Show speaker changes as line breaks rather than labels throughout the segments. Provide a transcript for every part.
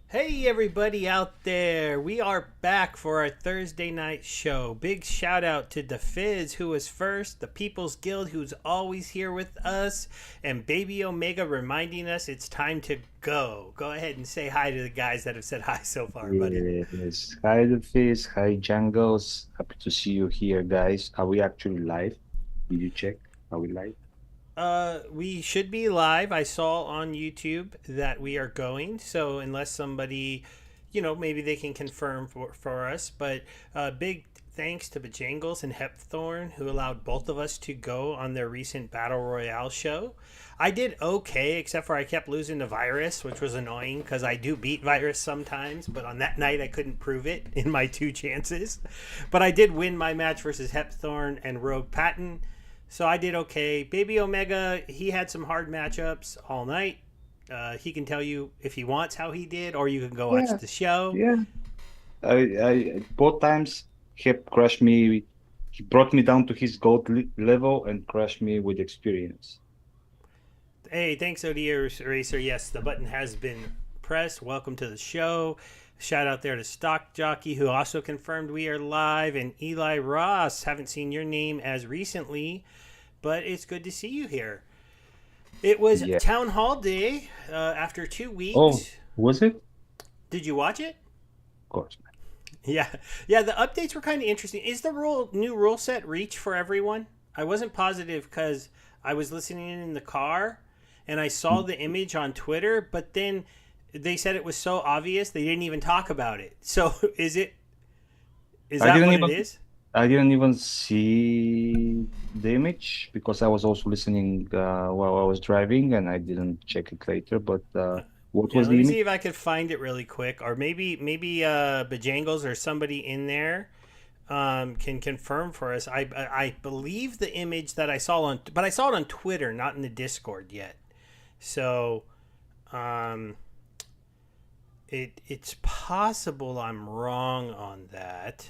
Hey, everybody out there. We are back for our Thursday night show. Big shout out to the Fizz, who was first, the People's Guild, who's always here with us, and Bebeomega reminding us it's time to go. Go ahead and say hi to the guys that have said hi so far, buddy.
Yes. Hi, Lufis. Hi, Jangles. Happy to see you here, guys. Are we actually live? Did you check? Are we live?
We should be live. I saw on YouTube that we are going. So unless somebody, maybe they can confirm for us. But big thanks to Bajangles and Hepthorn who allowed both of us to go on their recent Battle Royale show. I did okay, except for I kept losing to Virus, which was annoying because I do beat Virus sometimes. But on that night, I couldn't prove it in my two chances. But I did win my match versus Hepthorn and Rogue Patton. So I did okay. Bebeomega, he had some hard matchups all night. He can tell you if he wants how he did, or you can go watch
Yeah,
the show.
yeah. I both times he crushed me. He brought me down to his level and crushed me with experience.
Hey, thanks, ODA Racer. Yes, the button has been pressed. Welcome to the show. Shout out there to Stock Jockey, who also confirmed we are live, and Eli Ross. Haven't seen your name as recently, but it's good to see you here. It was
Yeah.
Town Hall Day after 2 weeks.
Oh, was it? Of
Did you watch it?
course,
Yeah, yeah. The updates were kind of interesting. Is the new rule set reach for everyone? I wasn't positive because I was listening in the car, and I saw
man.
the image on Twitter. But then they said it was so obvious they didn't even talk about it. So is it? Is
I
that
didn't
what it
even
is?
I didn't even see the image because I was also listening while I was driving and I didn't check it later. But what
Yeah,
was
let
the
me
image?
see if I could find it really quick, or maybe Bajangles or somebody in there can confirm for us. I believe the image that I saw but I saw it on Twitter, not in the Discord yet. So um, it's possible I'm wrong on that.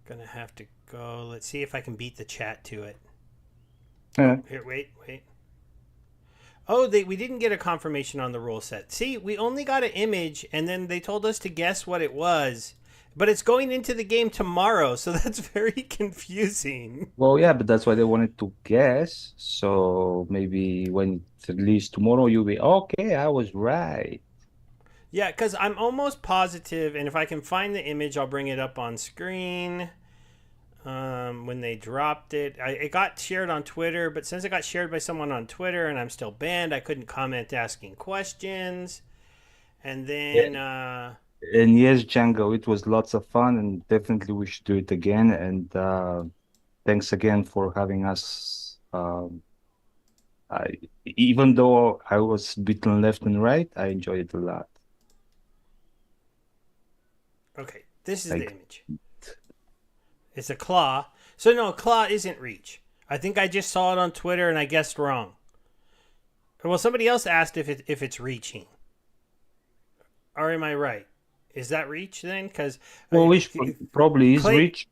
Gonna have to go. Let's see if I can beat the chat to it. Oh,
Yeah.
here, wait. Oh, we didn't get a confirmation on the rule set. See, we only got an image, and then they told us to guess what it was. But it's going into the game tomorrow, so that's very confusing.
Well, yeah, but that's why they wanted to guess. So maybe when it's released tomorrow, you'll be okay. I was right.
Yeah, because I'm almost positive, and if I can find the image, I'll bring it up on screen. When they dropped it, it got shared on Twitter, but since it got shared by someone on Twitter and I'm still banned, I couldn't comment asking questions. And
Yeah.
then,
And yes, Django, it was lots of fun, and definitely we should do it again. And thanks again for having us. I, even though I was beaten left and right, I enjoyed it a lot.
okay, this is the
Like,
image. It's a claw. So, no, claw isn't reach. I think I just saw it on Twitter and I guessed wrong. Well, somebody else asked if it's reaching. Or am I right? Is that reach then? Because
well, which probably is
Clay.
rich,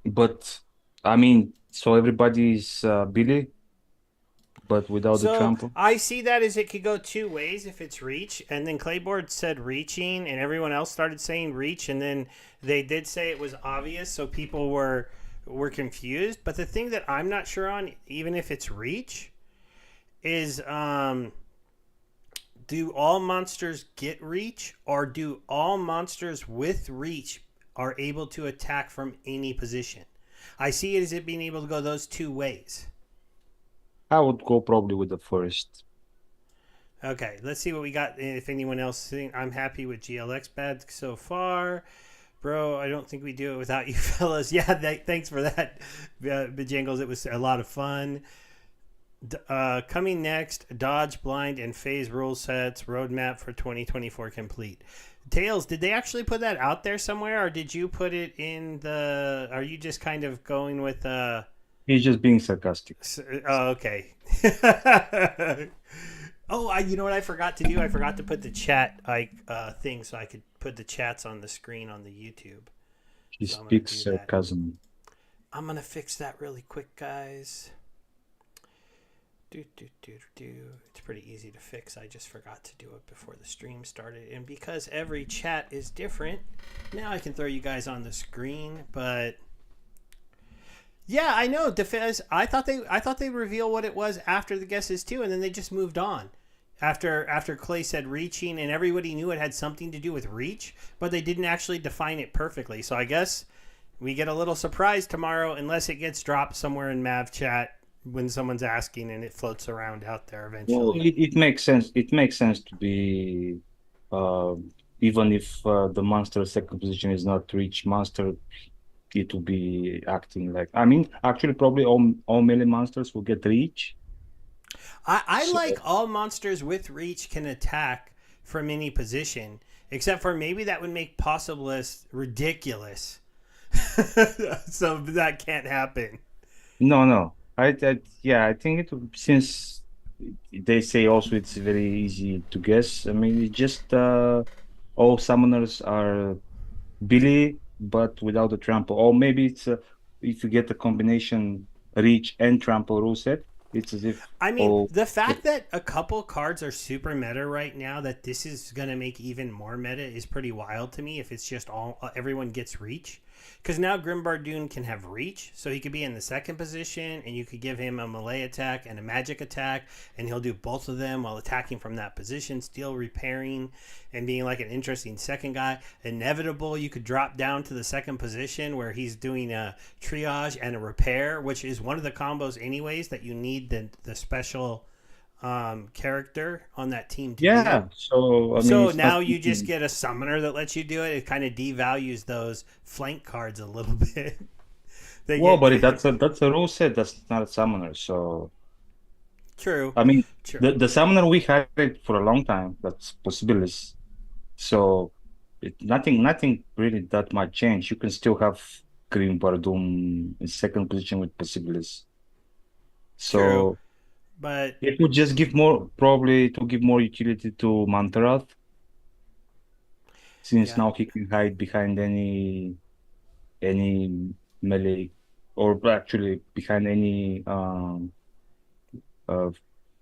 but I mean, so everybody's Billy, but without the
So
trample.
I see that as it could go two ways if it's reach, and then Clayboard said reaching, and everyone else started saying reach, and then they did say it was obvious, so people were confused. But the thing that I'm not sure on, even if it's reach, is do all monsters get reach, or do all monsters with reach are able to attack from any position? I see it as it being able to go those two ways.
I would go probably with the first.
Okay, let's see what we got. If anyone else, I'm happy with GLX bad so far, bro. I don't think we do it without you, fellas. Yeah, thanks for that, Bejangles. It was a lot of fun. Coming next, Dodge, Blind, and Phase rule sets roadmap for 2024 complete. Tails, did they actually put that out there somewhere, or did you put it in the? Are you just kind of going with
He's just being sarcastic.
Oh, okay. Oh, you know what I forgot to do? I forgot to put the chat thing so I could put the chats on the screen on the YouTube.
He
So I'm gonna
speaks
do that.
sarcasm.
I'm gonna fix that really quick, guys. Do, do, do, do. It's pretty easy to fix. I just forgot to do it before the stream started. And because every chat is different, now I can throw you guys on the screen. But yeah, I know. Defense. I thought they reveal what it was after the guesses too, and then they just moved on. After Clay said reaching, and everybody knew it had something to do with reach, but they didn't actually define it perfectly. So I guess we get a little surprise tomorrow, unless it gets dropped somewhere in Mav chat when someone's asking and it floats around out there
Well,
eventually.
it makes sense. It makes sense to be, uh, even if the monster second position is not reach monster, it will be acting like. I mean, actually, probably all melee monsters will get reach.
I
So
like all monsters with reach can attack from any position, except for maybe that would make Possibilist ridiculous. So that can't happen.
no, no. Yeah, I think since they say also it's very easy to guess. I mean, it's just all summoners are Billy, but without the trample. Or maybe it's if you get the combination reach and trample rule set, it's as if
I mean,
all.
the fact that a couple cards are super meta right now, that this is going to make even more meta, is pretty wild to me. If it's just all everyone gets reach, because now Grimbardoon can have reach, so he could be in the second position, and you could give him a melee attack and a magic attack, and he'll do both of them while attacking from that position, still repairing and being like an interesting second guy. Inevitable, you could drop down to the second position where he's doing a triage and a repair, which is one of the combos anyways that you need the special character on that team to do.
Yeah, so I mean,
So
it's not
now you just
easy.
get a summoner that lets you do it. It kind of devalues those flank cards a little bit. they
Well,
get
but that's a rule set. That's not a summoner. So
true,
I mean,
true,
the summoner we had it for a long time. That's possibilities. So nothing really that much change. You can still have Green Bardum in second position with possibilities.
true.
So
But
it would just give more, probably to give more utility to Mantarath, since
yeah,
now he can hide behind any melee, or actually behind any uh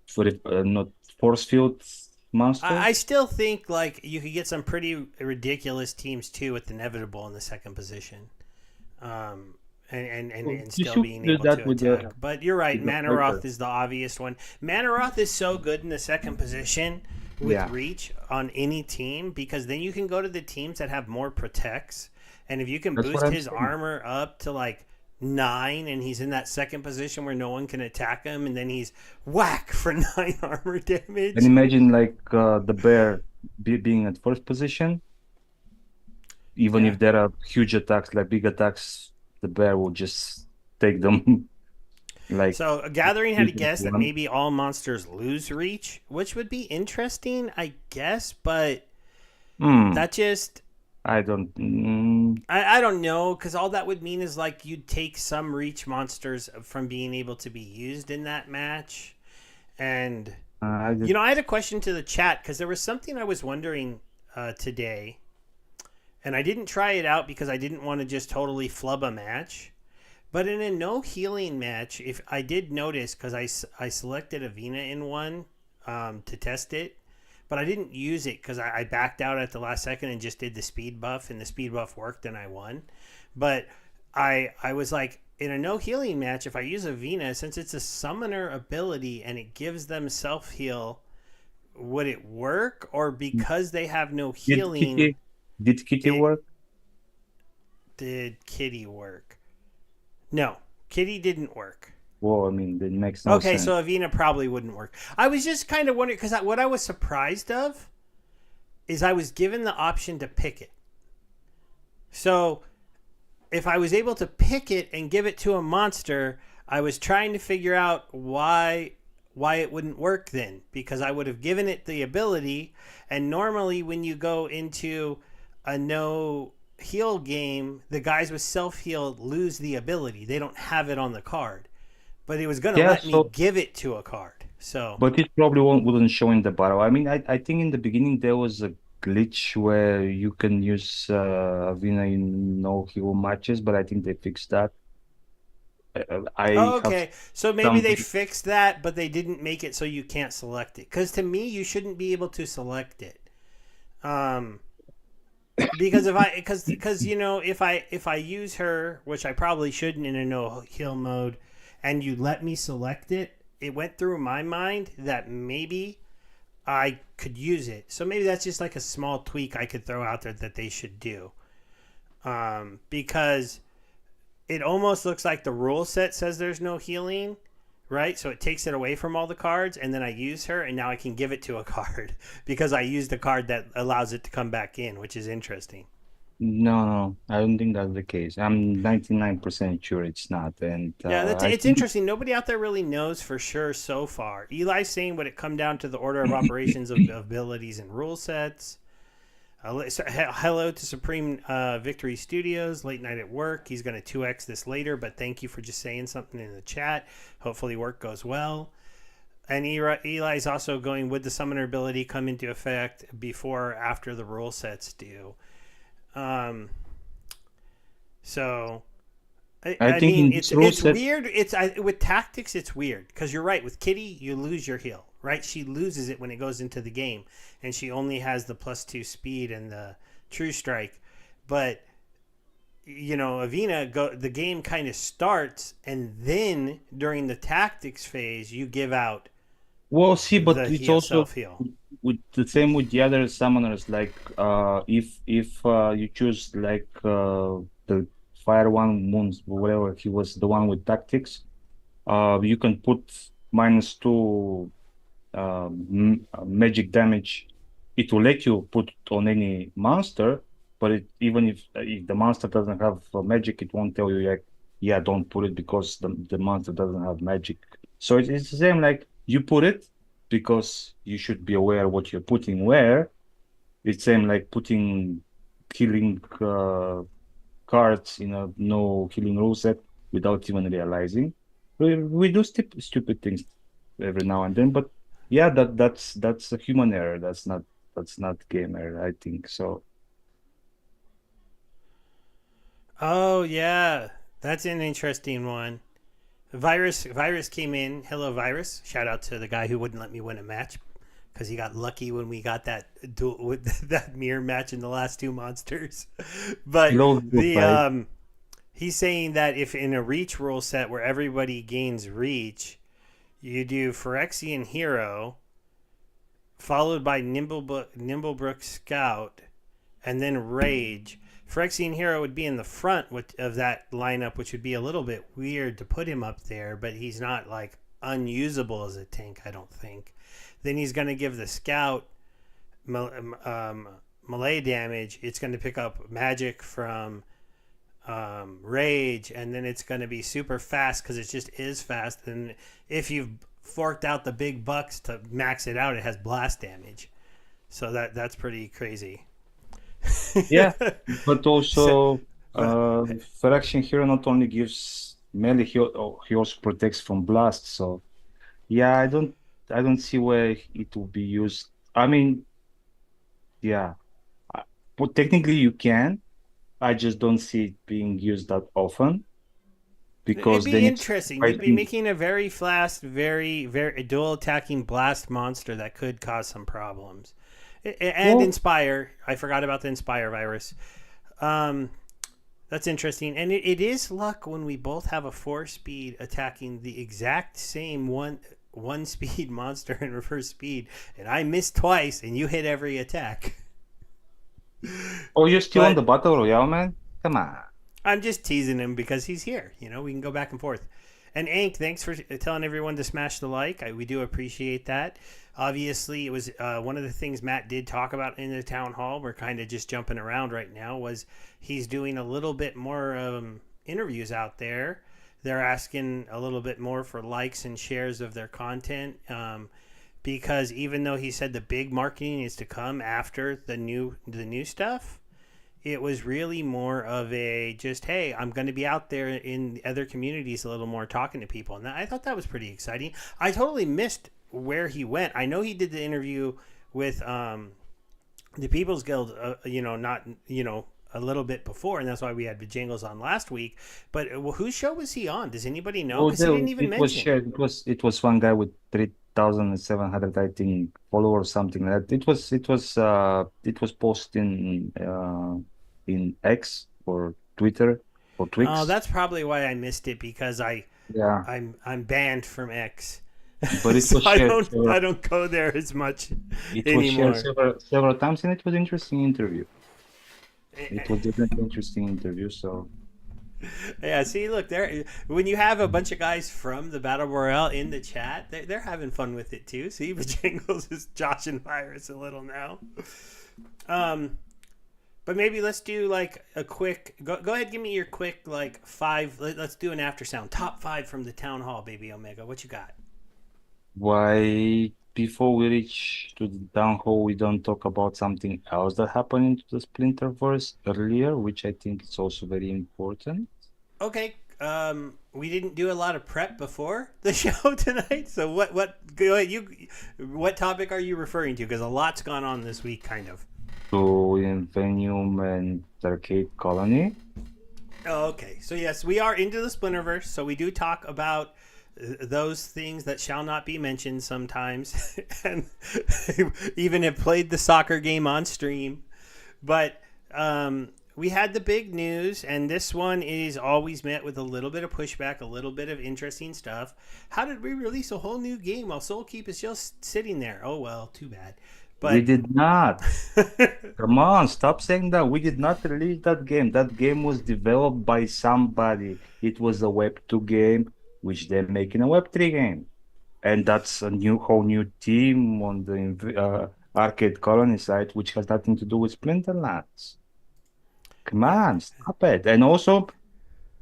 for it, not force field monster.
I still think like you could get some pretty ridiculous teams too with Inevitable in the second position. Um,
Well,
and
you
still
should
being
do
able
that
to
with
attack. But you're right,
the
Manaroth
fighter.
is the obvious one. Manaroth is so good in the second position with
Yeah,
reach on any team because then you can go to the teams that have more protects. And if you can
that's what
boost
I'm
his
saying.
armor up to like 9 and he's in that second position where no one can attack him and then he's whack for 9 armor
And
damage.
imagine like the bear being at first position, even
Yeah.
if there are huge attacks, like big attacks, the bear will just take them like
So Gathering had to
usually
guess that
one.
maybe all monsters lose reach, which would be interesting, I guess, but
Hmm,
that just
I don't.
I don't know because all that would mean is like you'd take some reach monsters from being able to be used in that match. And
I
you
just,
know, I had a question to the chat because there was something I was wondering today, and I didn't try it out because I didn't want to just totally flub a match. But in a no healing match, if I did notice because I selected Avena in one to test it, but I didn't use it because I backed out at the last second and just did the speed buff, and the speed buff worked and I won. But I was like, in a no healing match, if I use Avena, since it's a summoner ability and it gives them self heal, would it work? Or because they have no
did
healing,
Kitty did Kitty
it
work?
did Kitty work? No, Kitty didn't work.
Well, I mean, it makes no
Okay,
sense.
so Avena probably wouldn't work. I was just kind of wondering because what I was surprised of is I was given the option to pick it. So if I was able to pick it and give it to a monster, I was trying to figure out why it wouldn't work then because I would have given it the ability. And normally when you go into a no heal game, the guys with self heal lose the ability. They don't have it on the card. But it was going to
Yeah,
let me
so
give it to a card. So,
but it probably wouldn't show in the battle. I mean, I think in the beginning there was a glitch where you can use Avina in no hero matches, but I think they fixed that. I
Oh,
have
okay. So maybe
some.
they fixed that, but they didn't make it so you can't select it. Because to me, you shouldn't be able to select it. Um, because because if I use her, which I probably shouldn't in a no heal mode, and you let me select it, it went through my mind that maybe I could use it. So maybe that's just like a small tweak I could throw out there that they should do. Because it almost looks like the rule set says there's no healing, right? So it takes it away from all the cards, and then I use her, and now I can give it to a card because I used a card that allows it to come back in, which is interesting.
No, no, I don't think that's the case. I'm 99% sure it's not. And
Yeah,
I
it's
think,
interesting. Nobody out there really knows for sure so far. Eli's saying would it come down to the order of operations of abilities and rule sets? Hello to Supreme Victory Studios, late night at work. He's going to 2x this later, but thank you for just saying something in the chat. Hopefully, work goes well. And Eli's also going, would the summoner ability come into effect before or after the rule sets do? Um, so
I
I
think
mean,
in this rule
it's
set,
weird. With tactics, it's weird because you're right. With Kitty, you lose your heal. Right, she loses it when it goes into the game, and she only has the +2 speed and the true strike. But Avina the game kind of starts, and then during the tactics phase, you give out
well, see, but
the
it's
heal
also
self heal.
with the same with the other summoners. Like, if you choose like the Fire One Moons, whatever he was, the one with tactics, you can put -2 magic damage. It will let you put on any monster, but even if the monster doesn't have magic, it won't tell you like, yeah, don't put it because the monster doesn't have magic. So it's the same like you put it because you should be aware what you're putting where. It's same like putting killing cards in a no healing rule set without even realizing. We do stupid things every now and then, but yeah, that's a human error. That's not game error, I think. So
Oh yeah, that's an interesting one. Virus came in. Hello, Virus. Shout out to the guy who wouldn't let me win a match because he got lucky when we got that duel with that mirror match in the last two monsters. But
hello group,
the
right?
he's saying that if in a reach rule set where everybody gains reach, you do Phyrexian Hero followed by Nimblebrook Scout and then Rage. Phyrexian Hero would be in the front of that lineup, which would be a little bit weird to put him up there, but he's not like unusable as a tank, I don't think. Then he's going to give the Scout melee damage. It's going to pick up magic from Rage, and then it's going to be super fast because it just is fast. And if you've forked out the big bucks to max it out, it has blast damage. So that's pretty crazy.
Yeah, but
so,
also
but
Fraction Hero not only gives melee heal, oh, he also protects from blast. So yeah, I don't see where it will be used. I mean, yeah, but technically you can. I just don't see it being used that often
it'd
because
be
then it's
interesting. You'd be
fighting.
making a very fast, very dual attacking blast monster that could cause some problems. And
Well,
Inspire. I forgot about the Inspire virus. Um, that's interesting. And it is luck when we both have a 4 speed attacking the exact same one speed monster in reverse speed, and I missed twice, and you hit every attack.
oh, you're still on
But
the battle royale, man? Come on.
I'm just teasing him because he's here. We can go back and forth. And Ank, thanks for telling everyone to smash the like. We do appreciate that. Obviously, it was one of the things Matt did talk about in the town hall. We're kind of just jumping around right now. Was he's doing a little bit more interviews out there. They're asking a little bit more for likes and shares of their content. Because even though he said the big marketing is to come after the new stuff, it was really more of a just, hey, I'm going to be out there in other communities a little more talking to people. And I thought that was pretty exciting. I totally missed where he went. I know he did the interview with the People's Guild, not a little bit before, and that's why we had Bojangles on last week. But whose show was he on? Does anybody know?
Oh,
Because he didn't even
it was
mention.
shared. It was one guy with 3,700, I think, followers, something like that. It was posted in X or Twitter or
Oh,
Twix.
that's probably why I missed it because
Yeah,
I'm banned from X,
but it
so
was shared
I
several.
don't go there as much
It was shared
anymore.
several times, and it was interesting interview. It was definitely interesting interview. So
Yeah, see, look there. When you have a bunch of guys from the Battle Royale in the chat, they're having fun with it too. See, Bojangles is joshing Virus a little now. Um, but maybe let's do like a quick. Go ahead, give me your quick like five. Let's do an after sound. Top five from the town hall, Bebeomega. What you got?
why before we reach to the down hole, we don't talk about something else that happened into the Splinterverse earlier, which I think is also very important.
Okay. We didn't do a lot of prep before the show tonight. So what? Go ahead. What topic are you referring to? Because a lot's gone on this week, kind of.
So in Venium and Arcade Colony.
Oh, okay. So yes, we are into the Splinterverse. So we do talk about those things that shall not be mentioned sometimes, and even have played the soccer game on stream. But we had the big news, and this one is always met with a little bit of pushback, a little bit of interesting stuff. How did we release a whole new game while Soulkeep is just sitting there? Oh well, too bad.
We
But
did not. Come on, stop saying that. We did not release that game. That game was developed by somebody. It was a Web 2 game, which they're making a Web 3 game. And that's a whole new team on the Arcade Colony site, which has nothing to do with Splinterlands. Come
yeah,
on, stop it. And also,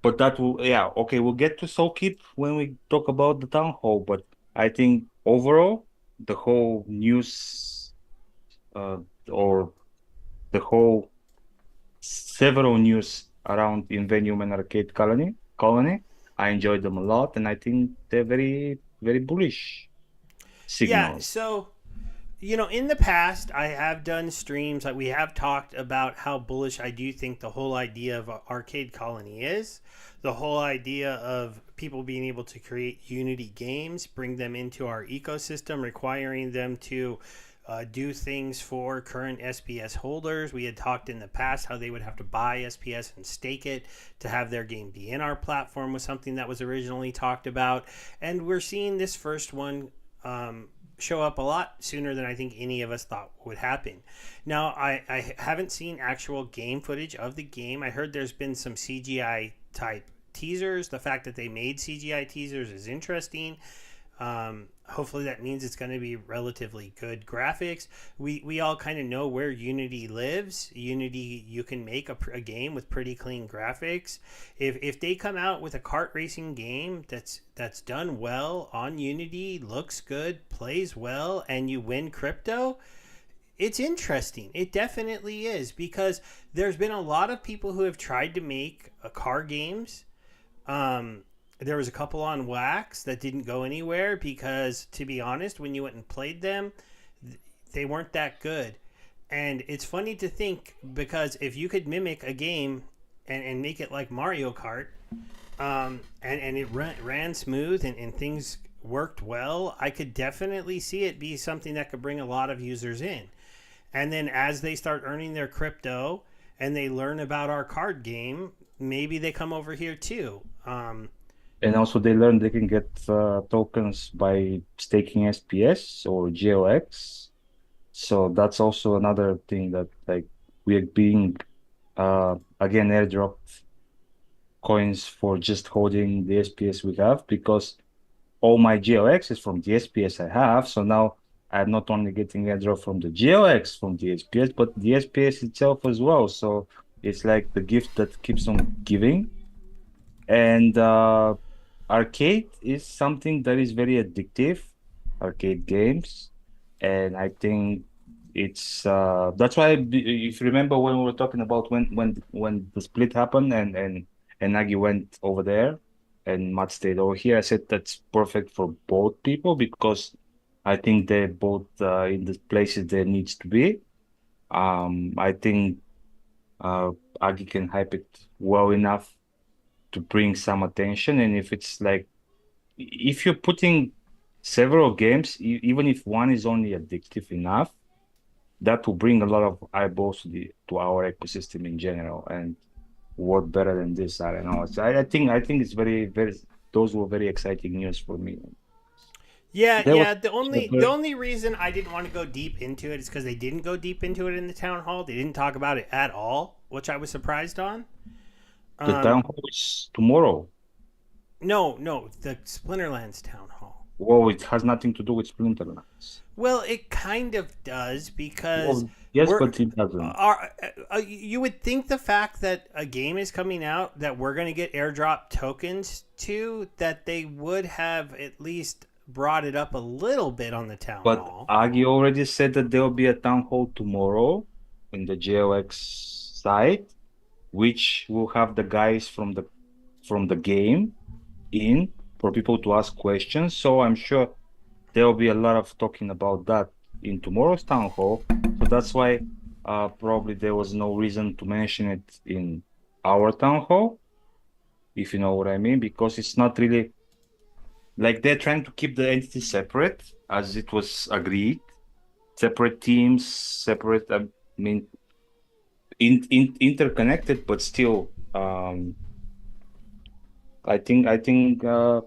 but that will, yeah, okay, we'll get to Soulkeep when we talk about the town hall. But I think overall, the whole news, uh, or the whole several news around Invenium and Arcade Colony, I enjoyed them a lot, and I think they're very, very bullish
yeah.
signals.
So in the past, I have done streams like we have talked about how bullish I do think the whole idea of Arcade Colony is. The whole idea of people being able to create Unity games, bring them into our ecosystem, requiring them to do things for current SPS holders. We had talked in the past how they would have to buy SPS and stake it to have their game be in our platform, was something that was originally talked about. And we're seeing this first one show up a lot sooner than I think any of us thought would happen. Now, I haven't seen actual game footage of the game. I heard there's been some CGI type teasers. The fact that they made CGI teasers is interesting. Hopefully that means it's going to be relatively good graphics. We all kind of know where Unity lives. Unity, you can make a game with pretty clean graphics. If they come out with a kart racing game that's done well on Unity, looks good, plays well, and you win crypto, it's interesting. It definitely is because there's been a lot of people who have tried to make car games. Um, there was a couple on Wax that didn't go anywhere because, to be honest, when you went and played them, they weren't that good. And it's funny to think because if you could mimic a game and make it like Mario Kart, and it ran smooth and things worked well, I could definitely see it be something that could bring a lot of users in. And then as they start earning their crypto and they learn about our card game, maybe they come over here too.
And also, they learned they can get tokens by staking SPS or GOX. So that's also another thing that like we're being again airdropped coins for just holding the SPS we have because all my GOX is from the SPS I have. So now I'm not only getting airdrop from the GOX from the SPS, but the SPS itself as well. So it's like the gift that keeps on giving. And arcade is something that is very addictive, arcade games. And I think it's that's why if you remember when we were talking about when the split happened and Nagi went over there and Matt stayed over here, I said that's perfect for both people because I think they're both in the places they needs to be. I think uh, Agi can hype it well enough to bring some attention. And if it's like, if you're putting several games, even if one is only addictive enough, that will bring a lot of eyeballs to the to our ecosystem in general. And what better than this? I don't know. So I think it's very those were very exciting news for me.
Yeah,
There was
yeah. The only reason I didn't want to go deep into it is because they didn't go deep into it in the town hall. They didn't talk about it at all, which I was surprised on.
the town
Um,
hall is tomorrow.
no, no, the Splinterlands town hall.
Well, it has nothing to do with Splinterlands.
Well, it kind of does because
Well, yes,
we're
but it doesn't.
you would think the fact that a game is coming out that we're going to get airdrop tokens to, that they would have at least brought it up a little bit on the town
But
hall.
Agi already said that there will be a town hall tomorrow in the JLX site, which will have the guys from the game in for people to ask questions. So I'm sure there will be a lot of talking about that in tomorrow's town hall. So that's why probably there was no reason to mention it in our town hall, if you know what I mean, because it's not really like they're trying to keep the entity separate as it was agreed, separate teams, separate, I mean, interconnected, but still, I think there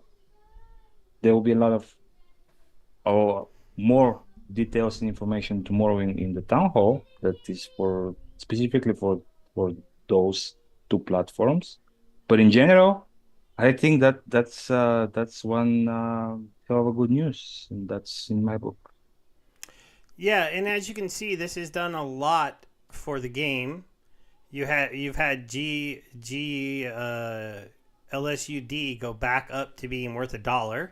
will be a lot of or more details and information tomorrow in the town hall that is for specifically for those two platforms. But in general, I think that's one hell of a good news, and that's in my book.
Yeah, and as you can see, this has done a lot for the game. You've had LSUD go back up to being worth $1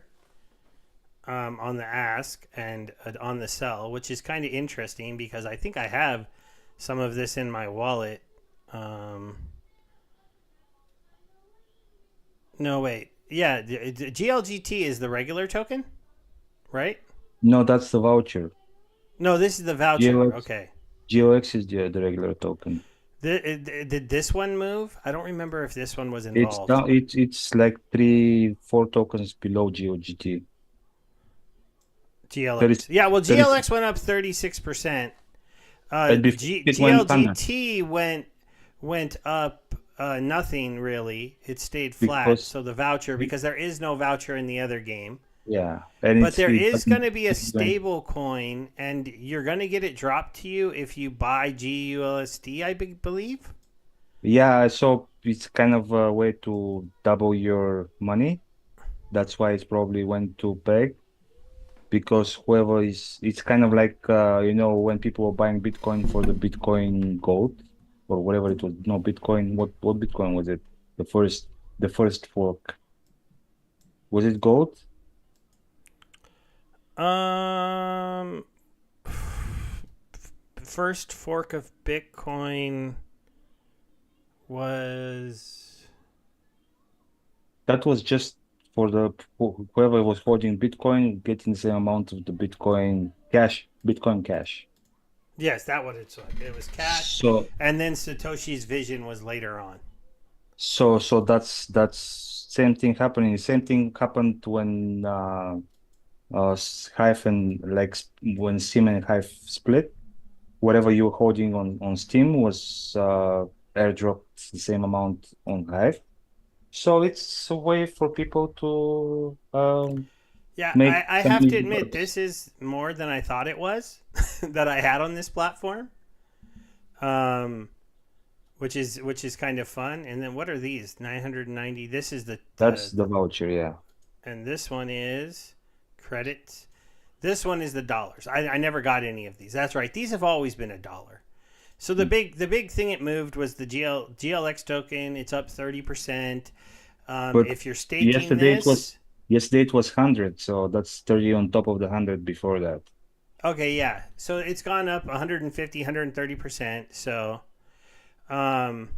on the ask and on the sell, which is kind of interesting because I think I have some of this in my wallet. Um, no, wait. Yeah, the GLGT is the regular token, right?
No, that's the voucher.
No, this is the voucher.
GLX
Okay.
GLX is the regular token.
Did this one move? I don't remember if this one was
It's
involved.
down. It's like 3 4 tokens below GOGT. 30,
GLX. Yeah, well,
36.
GLX went up 36%.
And before it went under
GLGT went up nothing really. It stayed flat.
because
So the voucher,
it-
because there is no voucher in the other game,
yeah, and
but there
it
is going
doesn't
to be a
keep going.
stable coin, and you're going to get it dropped to you if you buy GULSD, I believe.
Yeah, so it's kind of a way to double your money. That's why it's probably went to peg because whoever is, it's kind of like when people were buying Bitcoin for the Bitcoin gold or whatever it was. No, Bitcoin. What Bitcoin was it? The first fork. Was it gold?
Um, first fork of Bitcoin was
That was just for the whoever was holding Bitcoin getting the same amount of the Bitcoin Cash.
yes, that what it's like. It was cash,
So
and then Satoshi's vision was later on.
so that's same thing happening. Same thing happened when Hive and when Steam and Hive split. Whatever you were holding on Steam was airdropped the same amount on Hive. So it's a way for people to
Yeah,
make
I
some
have to
easy
admit
bucks.
this is more than I thought it was that I had on this platform. Um, which is kind of fun. And then what are these? 990. This is
That's the voucher, yeah.
and this one is credits. This one is the dollars. I never got any of these. That's right. These have always been $1. So the big thing it moved was the GLX token. It's up 30%.
But
If you're staking
yesterday it was
this,
yesterday it was 100, so that's 30 on top of the 100 before that.
okay, yeah. So it's gone up 150, 130%. Um,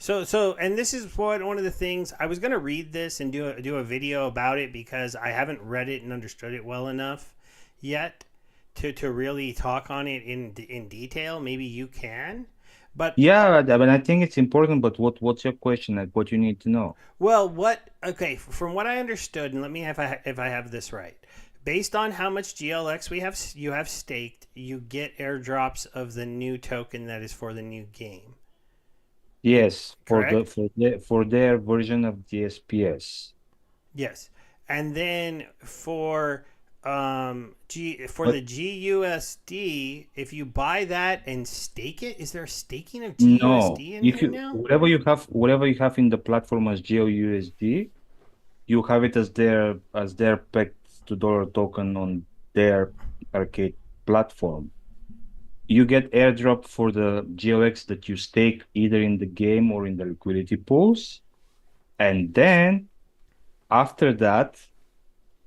and this is one of the things I was going to read this and do a video about it because I haven't read it and understood it well enough yet to really talk on it in detail. Maybe you can, but
Yeah, but I think it's important. But what's your question? Like, what you need to know?
well, what? Okay, from what I understood, and let me if I have this right. Based on how much GLX you have staked, you get airdrops of the new token that is for the new game.
Yes,
Correct?
for their version of the SPS.
Yes, and then for
But
the GUSD, if you buy that and stake it, is there staking of
no,
GUSD in
if
here
you
now?
whatever you have in the platform as GeoUSD, you have it as their pegged to dollar token on their arcade platform. You get airdrop for the GLX that you stake either in the game or in the liquidity pools. And then after that,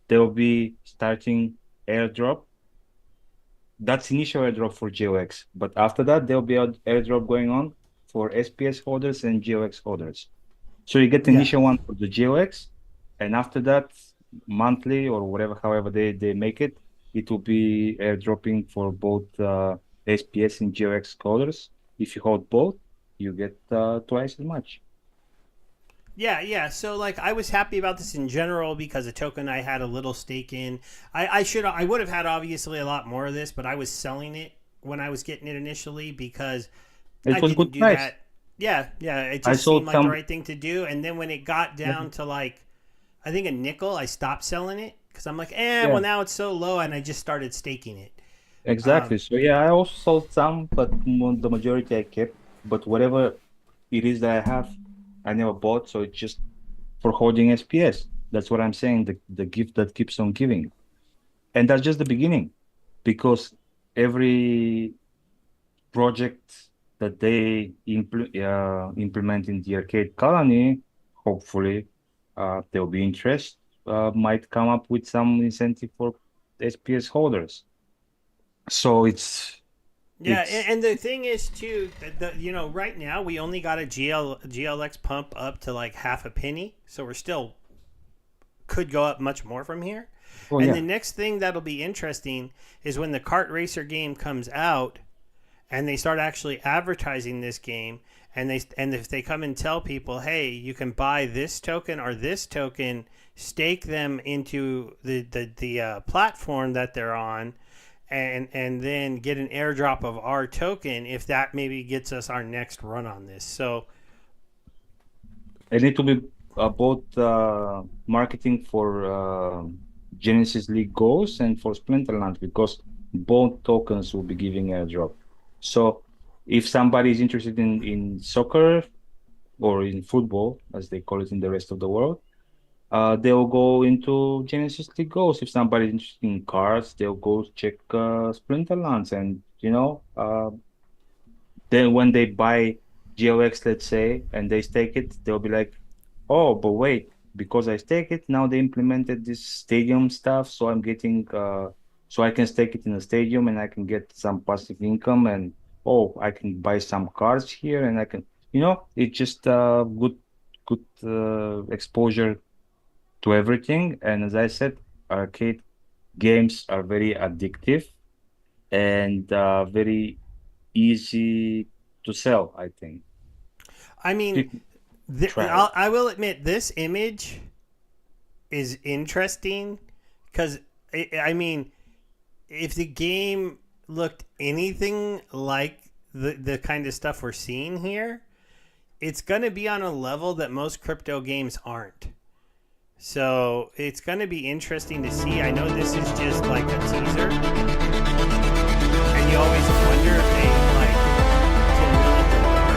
they'll be starting airdrop. That's initial airdrop for GLX. But after that, there'll be an airdrop going on for SPS holders and GLX holders. So you get the
Yeah.
initial one for the GLX, and after that, monthly or whatever, however they make it, it will be airdropping for both SPS and GLX holders. If you hold both, you get twice as much.
Yeah, yeah. So like I was happy about this in general because a token I had a little stake in. I would have had obviously a lot more of this, but I was selling it when I was getting it initially because I
It was
didn't
good
do
price.
that. Yeah, yeah. It
I
just seemed
sold
like the
some.
right thing to do. And then when it got
Yeah,
down to like I think a nickel, I stopped selling it because I'm like,
yeah,
well now it's so low, and I just started staking it.
exactly.
Um,
So yeah, I also sold some, but the majority I kept. But whatever it is that I have, I never bought. So it's just for holding SPS. That's what I'm saying. The gift that keeps on giving. And that's just the beginning, because every project that they implement in the arcade colony, hopefully, there'll be interest, might come up with some incentive for SPS holders. So
yeah,
it's
and the thing is too, right now we only got a GLX pump up to like half a penny, so we're still could go up much more from here.
oh
And the
yeah,
next thing that'll be interesting is when the kart racer game comes out and they start actually advertising this game, and if they come and tell people, hey, you can buy this token or this token, stake them into the platform that they're on, and then get an airdrop of our token if that maybe gets us our next run on this. So
I need to be both marketing for Genesis League goals and for Splinterlands, because both tokens will be giving airdrop. So if somebody is interested in soccer or in football, as they call it in the rest of the world, they'll go into Genesis League goals. If somebody's interested in cars, they'll go check Splinterlands, and then when they buy GOX, let's say, and they stake it, they'll be like, oh, but wait, because I stake it, now they implemented this stadium stuff, so I'm getting so I can stake it in a stadium and I can get some passive income, and oh, I can buy some cars here and I can, it's just good exposure to everything. And as I said, arcade games are very addictive and very easy to sell, I think.
I mean,
People try it.
I will admit this image is interesting because I mean, if the game looked anything like the kind of stuff we're seeing here, it's going to be on a level that most crypto games aren't. So it's going to be interesting to see. I know this is just like a teaser, and you always wonder if they like can really deliver.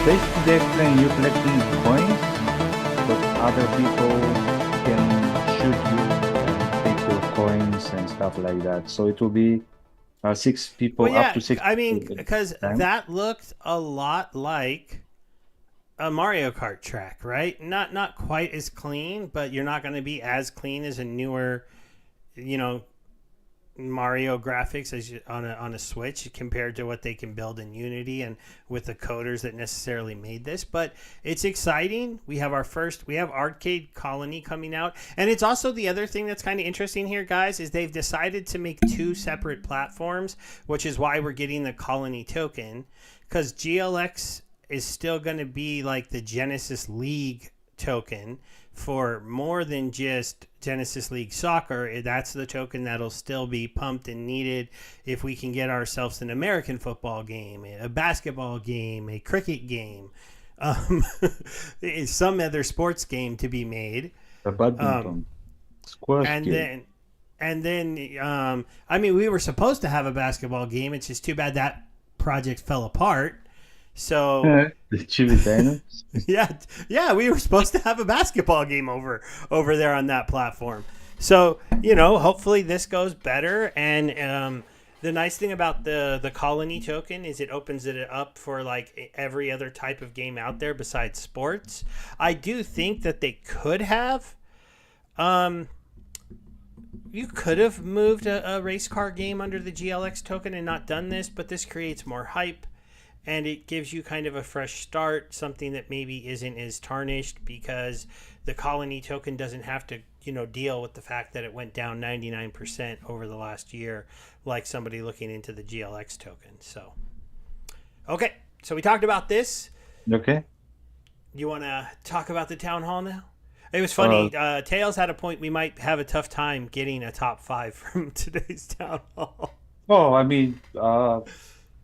Basically, they explain you collecting coins, but other people can shoot you and take your coins and stuff like that. So it will be six
Well,
people, up
yeah,
to six
I mean,
people at
because
a time.
that looked a lot like a Mario Kart track, right? Not quite as clean, but you're not going to be as clean as a newer, you know, Mario graphics on a Switch compared to what they can build in Unity and with the coders that necessarily made this. But it's exciting. We have Arcade Colony coming out, and it's also the other thing that's kind of interesting here, guys, is they've decided to make two separate platforms, which is why we're getting the Colony token, because GLX is still going to be like the Genesis League token for more than just Genesis League Soccer. That's the token that'll still be pumped and needed if we can get ourselves an American football game, a basketball game, a cricket game, um, some other sports game to be made.
The
Um,
badminton, squash
and
game.
then, I mean, we were supposed to have a basketball game. It's just too bad that project fell apart. So
The Chibi Dinos.
yeah, yeah, we were supposed to have a basketball game over there on that platform. So hopefully this goes better. And the nice thing about the Colony token is it opens it up for like every other type of game out there besides sports. I do think that they could have. You could have moved a race car game under the GLX token and not done this, but this creates more hype and it gives you kind of a fresh start, something that maybe isn't as tarnished because the Colony token doesn't have to, deal with the fact that it went down 99% over the last year, like somebody looking into the GLX token. So, okay, so we talked about this.
Okay.
You want to talk about the town hall now? It was
Uh,
funny. Tails had a point. We might have a tough time getting a top 5 from today's town hall.
oh, I mean,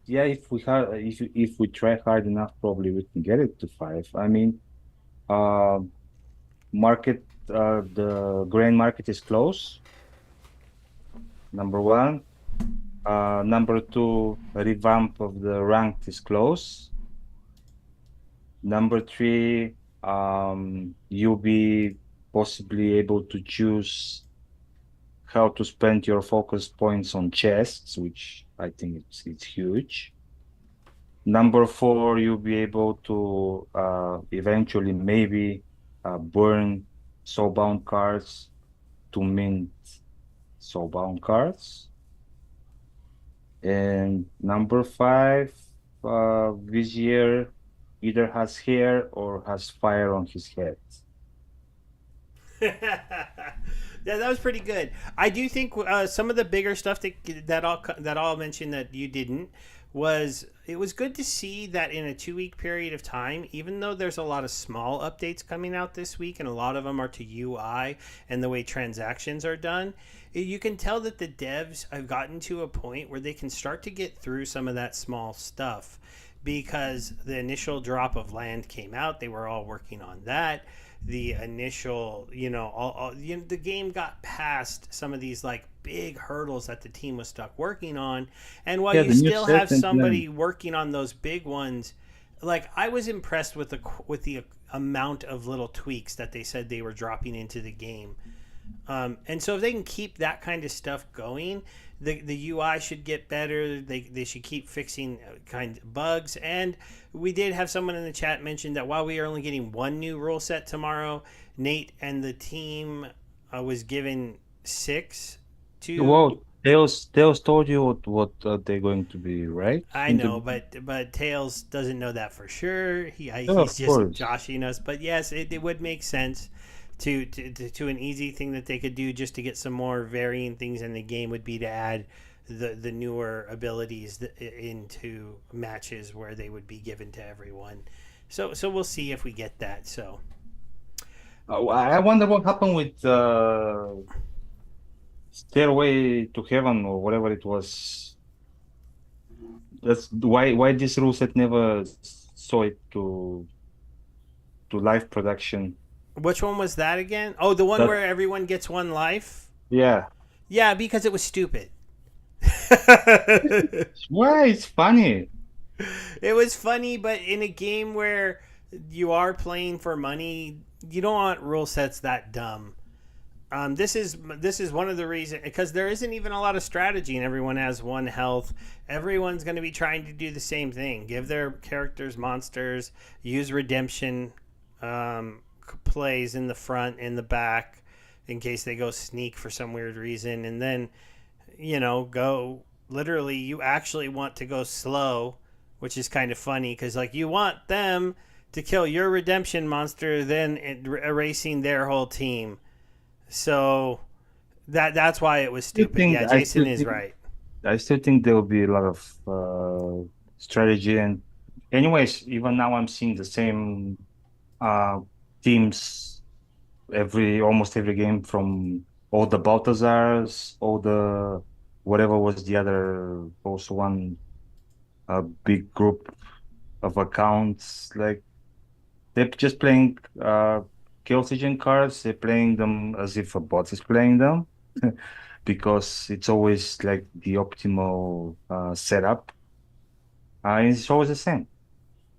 yeah, if we try hard enough, probably we can get it to 5. I mean, uh, the grain market is close. Number one. Number two, revamp of the ranked is close. Number three, you'll be possibly able to choose how to spend your focus points on chests, which I think it's huge. Number four, you'll be able to eventually maybe burn soulbound cards to mint soulbound cards. And number five, Vizier either has hair or has fire on his head.
Yeah, that was pretty good. I do think some of the bigger stuff that I'll mention that you didn't was it was good to see that in a 2 week period of time, even though there's a lot of small updates coming out this week and a lot of them are to UI and the way transactions are done, you can tell that the devs have gotten to a point where they can start to get through some of that small stuff because the initial drop of land came out. They were all working on that. The initial, the game got past some of these like big hurdles that the team was stuck working on. And while
Yeah,
you
the new
still have
set and
somebody
land.
working on those big ones, like I was impressed with the amount of little tweaks that they said they were dropping into the game. And so if they can keep that kind of stuff going, the UI should get better. They should keep fixing kind of bugs. And we did have someone in the chat mention that while we are only getting one new rule set tomorrow, Nate and the team was given 6 to.
Well, Tails told you what they're going to be, right?
I
In the
know, but Tails doesn't know that for sure.
Oh,
He's
of
just
course.
joshing us. But yes, it would make sense to an easy thing that they could do just to get some more varying things in the game would be to add the newer abilities into matches where they would be given to everyone. So we'll see if we get that. So
I wonder what happened with Stairway to Heaven or whatever it was. That's why this rule set never saw it to live production.
which one was that again? Oh, the one
That
where everyone gets one life.
yeah.
Yeah, because it was stupid.
Why it's funny.
It was funny, but in a game where you are playing for money, you don't want rule sets that dumb. This is one of the reasons because there isn't even a lot of strategy and everyone has one health. Everyone's going to be trying to do the same thing: give their characters monsters, use redemption plays in the front and the back in case they go sneak for some weird reason, and then go literally, you actually want to go slow, which is kind of funny because, like, you want them to kill your redemption monster, then erasing their whole team. So that's why it was
still
stupid.
think
Yeah,
I
Jason
still
is
think
right.
I still think there will be a lot of strategy. And anyways, even now I'm seeing the same uh teams almost every game, from all the Baltazars, all the whatever was the other, also one big group of accounts. Like, they're just playing Chaos Agent cards. They're playing them as if a bot is playing them, because it's always like the optimal setup. It's always the same.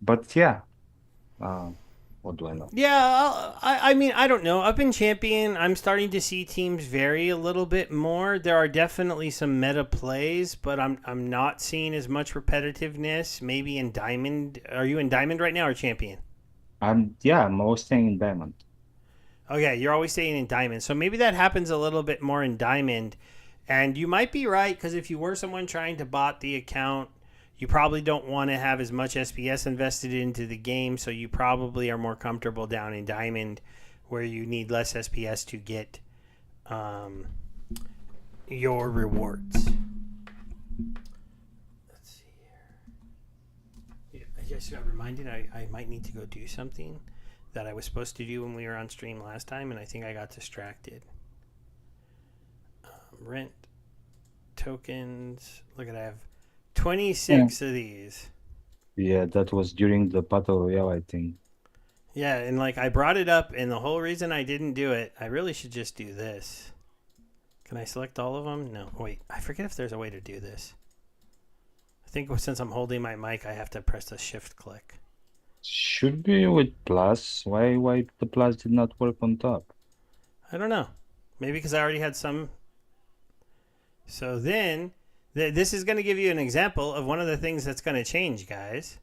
But yeah, uh, what do I know?
Yeah, I mean, I don't know. Up in Champion, I'm starting to see teams vary a little bit more. There are definitely some meta plays, but I'm not seeing as much repetitiveness. Maybe in Diamond. Are you in Diamond right now or Champion?
I'm always staying in Diamond.
Okay, you're always staying in Diamond. So maybe that happens a little bit more in Diamond. And you might be right because if you were someone trying to bot the account, you probably don't want to have as much SPS invested into the game. So you probably are more comfortable down in Diamond where you need less SPS to get um, your rewards. Let's see here. I just got reminded I might need to go do something that I was supposed to do when we were on stream last time, and I think I got distracted. Rent tokens. Look at I have
Yeah.
26 of these.
Yeah, that was during the Battle Royale, I think.
Yeah, and like I brought it up, and the whole reason I didn't do it, I really should just do this. Can I select all of them? No. Wait, I forget if there's a way to do this. I think since I'm holding my mic, I have to press the shift click.
Should be with plus. Why the plus did not work on top?
I don't know. Maybe because I already had some. So then, this is going to give you an example of one of the things that's going to change, guys.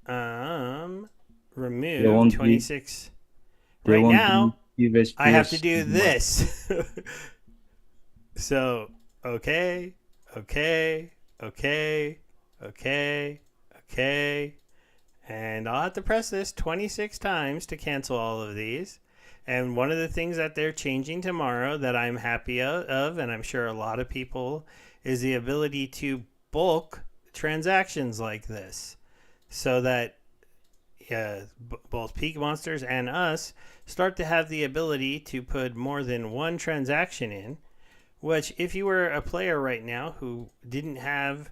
Um,
There
remove
won't be
26.
there
Right
won't be
now, I have to
FPS
do
anymore.
this. So, okay, okay, okay, okay, okay. And I'll have to press this 26 times to cancel all of these. And one of the things that they're changing tomorrow that I'm happy of, and I'm sure a lot of people, is the ability to bulk transactions like this. So that both Peak Monsters and us start to have the ability to put more than one transaction in. Which, if you were a player right now who didn't have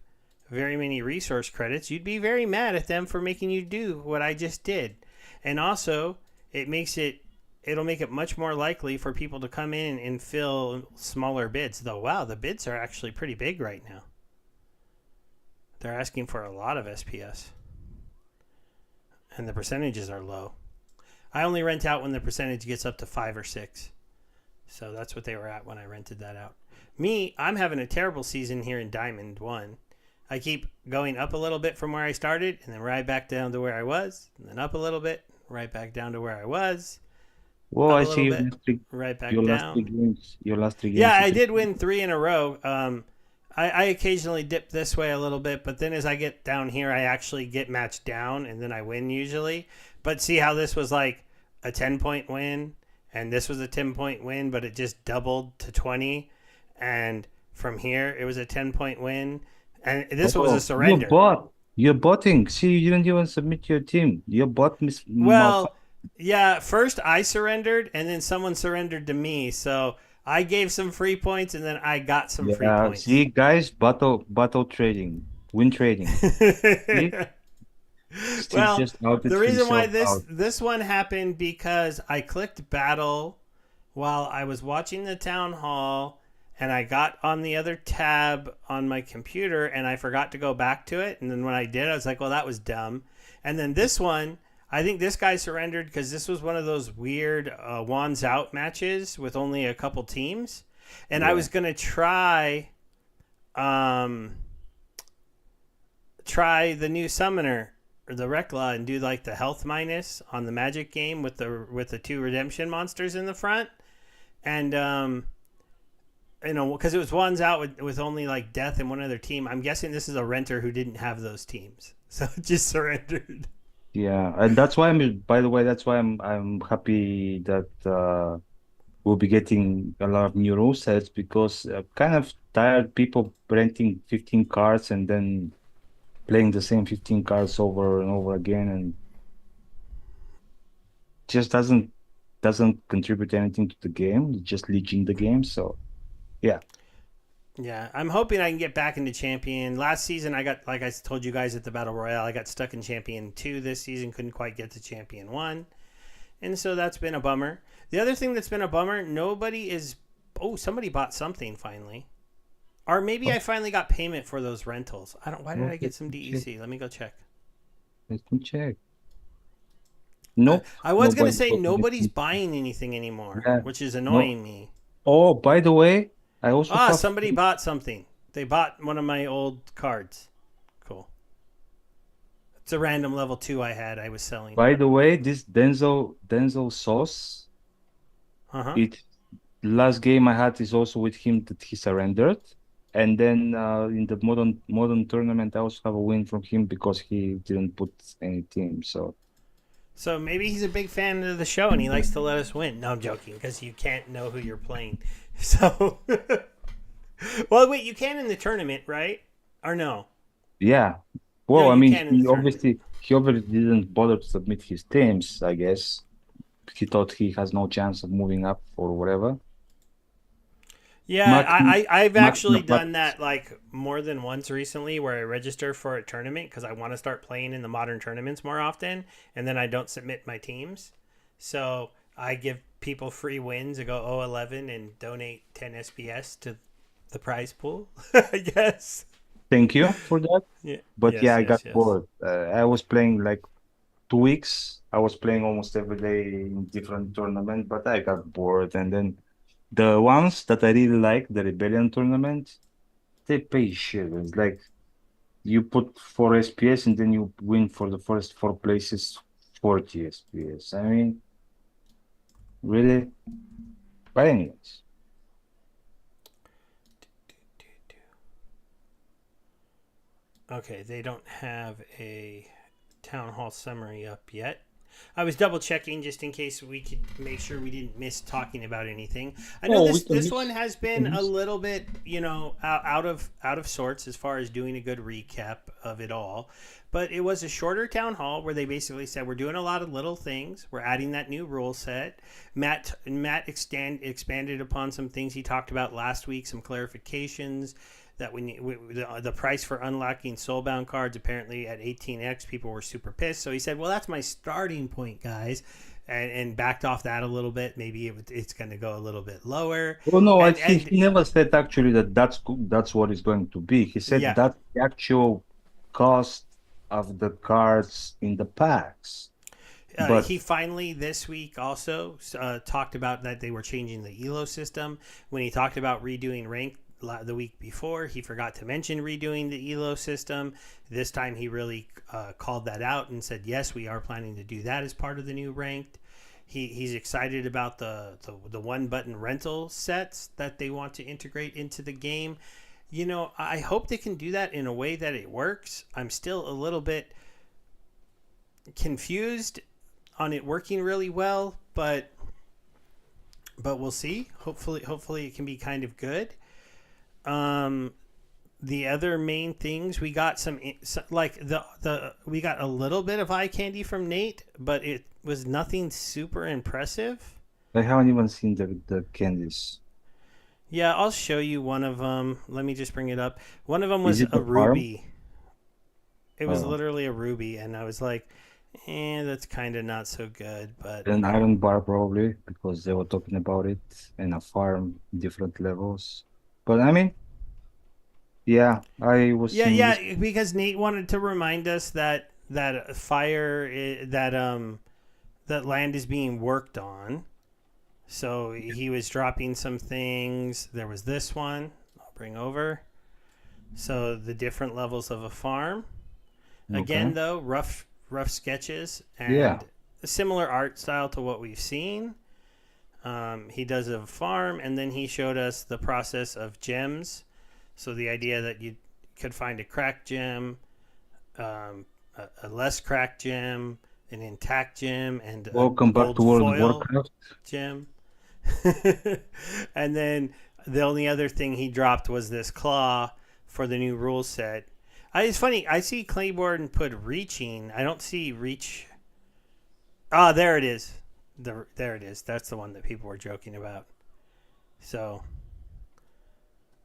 very many resource credits, you'd be very mad at them for making you do what I just did. And also, it'll make it much more likely for people to come in and fill smaller bids. Though, wow, the bids are actually pretty big right now. They're asking for a lot of SPS, and the percentages are low. I only rent out when the percentage gets up to 5 or 6. So that's what they were at when I rented that out. Me, I'm having a terrible season here in Diamond 1. I keep going up a little bit from where I started, and then right back down to where I was, and then up a little bit, right back down to where I was,
Well,
up
I
a
see
little bit, right back
your last three
down.
games. Your last three
Yeah,
games, you
I
took.
did win 3 in a row. I occasionally dip this way a little bit, but then as I get down here, I actually get matched down, and then I win usually. But see how this was like a 10-point win, and this was a 10-point win, but it just doubled to 20. And from here, it was a 10-point win, and this was a
Oh, you're
surrender.
bot. You're botting. See, you didn't even submit your team. Your bot
Well,
malfunctioned.
yeah, first I surrendered, and then someone surrendered to me. So I gave some free points, and then I got some free
Yeah. See,
points.
guys, battle trading, win trading. See, Steve
Well,
just outed
the reason why
himself
this
out.
this one happened because I clicked battle while I was watching the town hall, and I got on the other tab on my computer, and I forgot to go back to it. And then when I did, I was like, "Well, that was dumb." And then this one, I think this guy surrendered because this was one of those weird wands out matches with only a couple teams, and I
Yeah.
was gonna um, try the new summoner or the Rekla and do like the health minus on the magic game with the 2 redemption monsters in the front. And you know, because it was ones out with only like death and one other team. I'm guessing this is a renter who didn't have those teams, so just surrendered.
Yeah, and that's why I'm, by the way, that's why I'm happy that we'll be getting a lot of new rule sets because kind of tired people renting 15 cards and then playing the same 15 cards over and over again and just doesn't contribute anything to the game. It's just leeching the game. So yeah.
Yeah, I'm hoping I can get back into champion. Last season, I got, like I told you guys at the battle royale, I got stuck in champion 2 this season. Couldn't quite get to champion 1, and so that's been a bummer. The other thing that's been a bummer, nobody is. Oh, somebody bought something finally, or maybe
Oh,
I finally got payment for those rentals. I don't. Why did
oh,
I get some DEC? Let me go check.
let me check. Nope,
I was gonna
nobody
say
bought
nobody's
anything.
buying anything anymore,
Yeah,
which is
no.
annoying me.
Oh, by the way, I also
Ah,
have.
somebody bought something. They bought one of my old cards. Cool. It's a random level 2 I had. I was selling.
By the way, this Denzel Sauce,
Uh huh.
it last game I had is also with him that he surrendered. And then in the modern tournament, I also have a win from him because he didn't put any team. So
So maybe he's a big fan of the show and he likes to let us win. No, I'm joking because you can't know who you're playing. So, well, wait, you can in the tournament, right? Or no?
yeah.
No,
Well, I
you
mean,
can in the tournament.
he obviously didn't bother to submit his teams, I guess. He thought he has no chance of moving up or whatever.
Yeah,
Max
I've
Max
actually done
Napat.
that like more than once recently, where I register for a tournament because I want to start playing in the modern tournaments more often, and then I don't submit my teams. So I give people free wins and go 0-11 and donate 10 SPS to the prize pool. I guess.
Thank you for that.
Yeah.
But yeah,
Yes.
I got
Yes. Yes.
bored. I was playing like 2 weeks. I was playing almost every day in different tournament, but I got bored. And then the ones that I really like, the Rebellion tournament, they pay shit. It's like you put 4 SPS and then you win for the first 4 places 40 SPS. I mean, really? But anyways,
Okay, they don't have a town hall summary up yet. I was double checking just in case we could make sure we didn't miss talking about anything. I know
oh, we can
this
miss.
one has
We
been
can
a
miss.
little bit, out of sorts as far as doing a good recap of it all. But it was a shorter town hall where they basically said we're doing a lot of little things. We're adding that new rule set. Expanded upon some things he talked about last week, some clarifications that the price for unlocking soulbound cards apparently at 18x people were super pissed, so he said, well, that's my starting point, guys, and backed off that a little bit. Maybe it's going to go a little bit lower.
Well, no,
And
he never said actually that that's what it's going to be. He said
yeah,
that's the actual cost of the cards in the packs. But
he finally this week also talked about that they were changing the elo system. When he talked about redoing rank the week before, he forgot to mention redoing the elo system. This time he really called that out and said, yes, we are planning to do that as part of the new ranked. He's excited about the one button rental sets that they want to integrate into the game. You know, I hope they can do that in a way that it works. I'm still a little bit confused on it working really well, but we'll see. Hopefully it can be kind of good. Um, the other main things we got like the we got a little bit of eye candy from Nate, but it was nothing super impressive.
I haven't even seen the candies.
Yeah, I'll show you one of them. Let me just bring it up. One of them
Is
was
it
a
the farm?
ruby. It was
Oh,
literally a ruby, and I was like, that's kind of not so good. But
an iron bar probably because they were talking about it in a farm, different levels. But I mean, yeah, I was
yeah,
seeing this.
yeah, because Nate wanted to remind us that that land is being worked on. So he was dropping some things. There was this one I'll bring over. So the different levels of a farm.
Okay.
Again, though, rough sketches
Yeah.
and a similar art style to what we've seen. He does a farm, and then he showed us the process of gems. So the idea that you could find a cracked gem, a less cracked gem, an intact gem, and a
Welcome back
gold
to World of
foil
Warcraft.
gem. And then the only other thing he dropped was this claw for the new rule set. It's funny. I see Claiborne put reaching. I don't see reach. Ah, there it is. There it is. That's the one that people were joking about. So,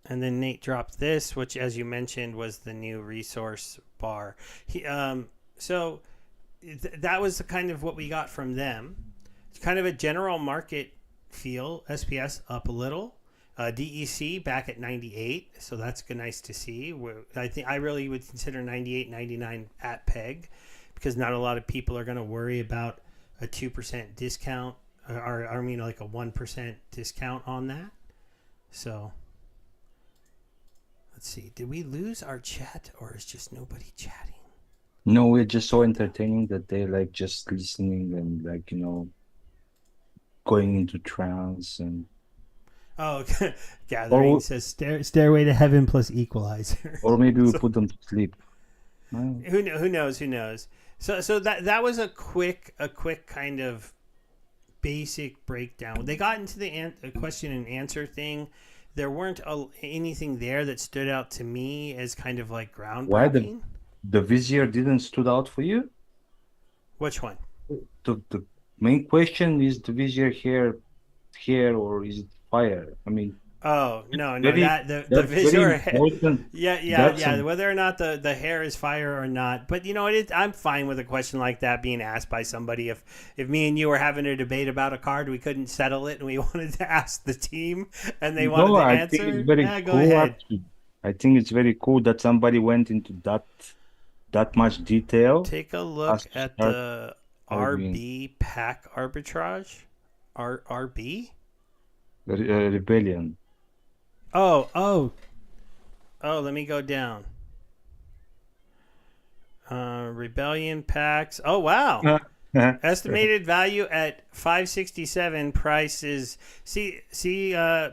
and then Nate dropped this, which, as you mentioned, was the new resource bar. So that was the kind of what we got from them. It's kind of a general market feel. SPS up a little. DEC back at 98, so that's nice to see. I really would consider 98, 99 at peg, because not a lot of people are going to worry about a 2% discount, or I mean like a 1% discount on that. So let's see. Did we lose our chat, or is just nobody chatting?
No, we're just so entertaining that they like just listening and like, going into trance and.
Oh, Gathering says Stairway to Heaven plus Equalizer.
Or maybe we put them to sleep.
Who knows? Who knows? So that was a quick kind of basic breakdown. They got into the question and answer thing. There weren't anything there that stood out to me as kind of like groundbreaking.
Why the Vizier didn't stood out for you?
Which one?
The main question is the Vizier here or is it fire? I mean,
oh no, the Vizier. Yeah. Whether or not the hair is fire or not, but I'm fine with a question like that being asked by somebody. If me and you were having a debate about a card, we couldn't settle it, and we wanted to ask the team, and they wanted to answer.
Think it's very cool,
go ahead.
Actually. I think it's very cool that somebody went into that much detail.
Take a look at the RB pack arbitrage. RB.
Rebellion.
Oh, let me go down. Rebellion packs. Oh, wow. Estimated value at 567. Price is see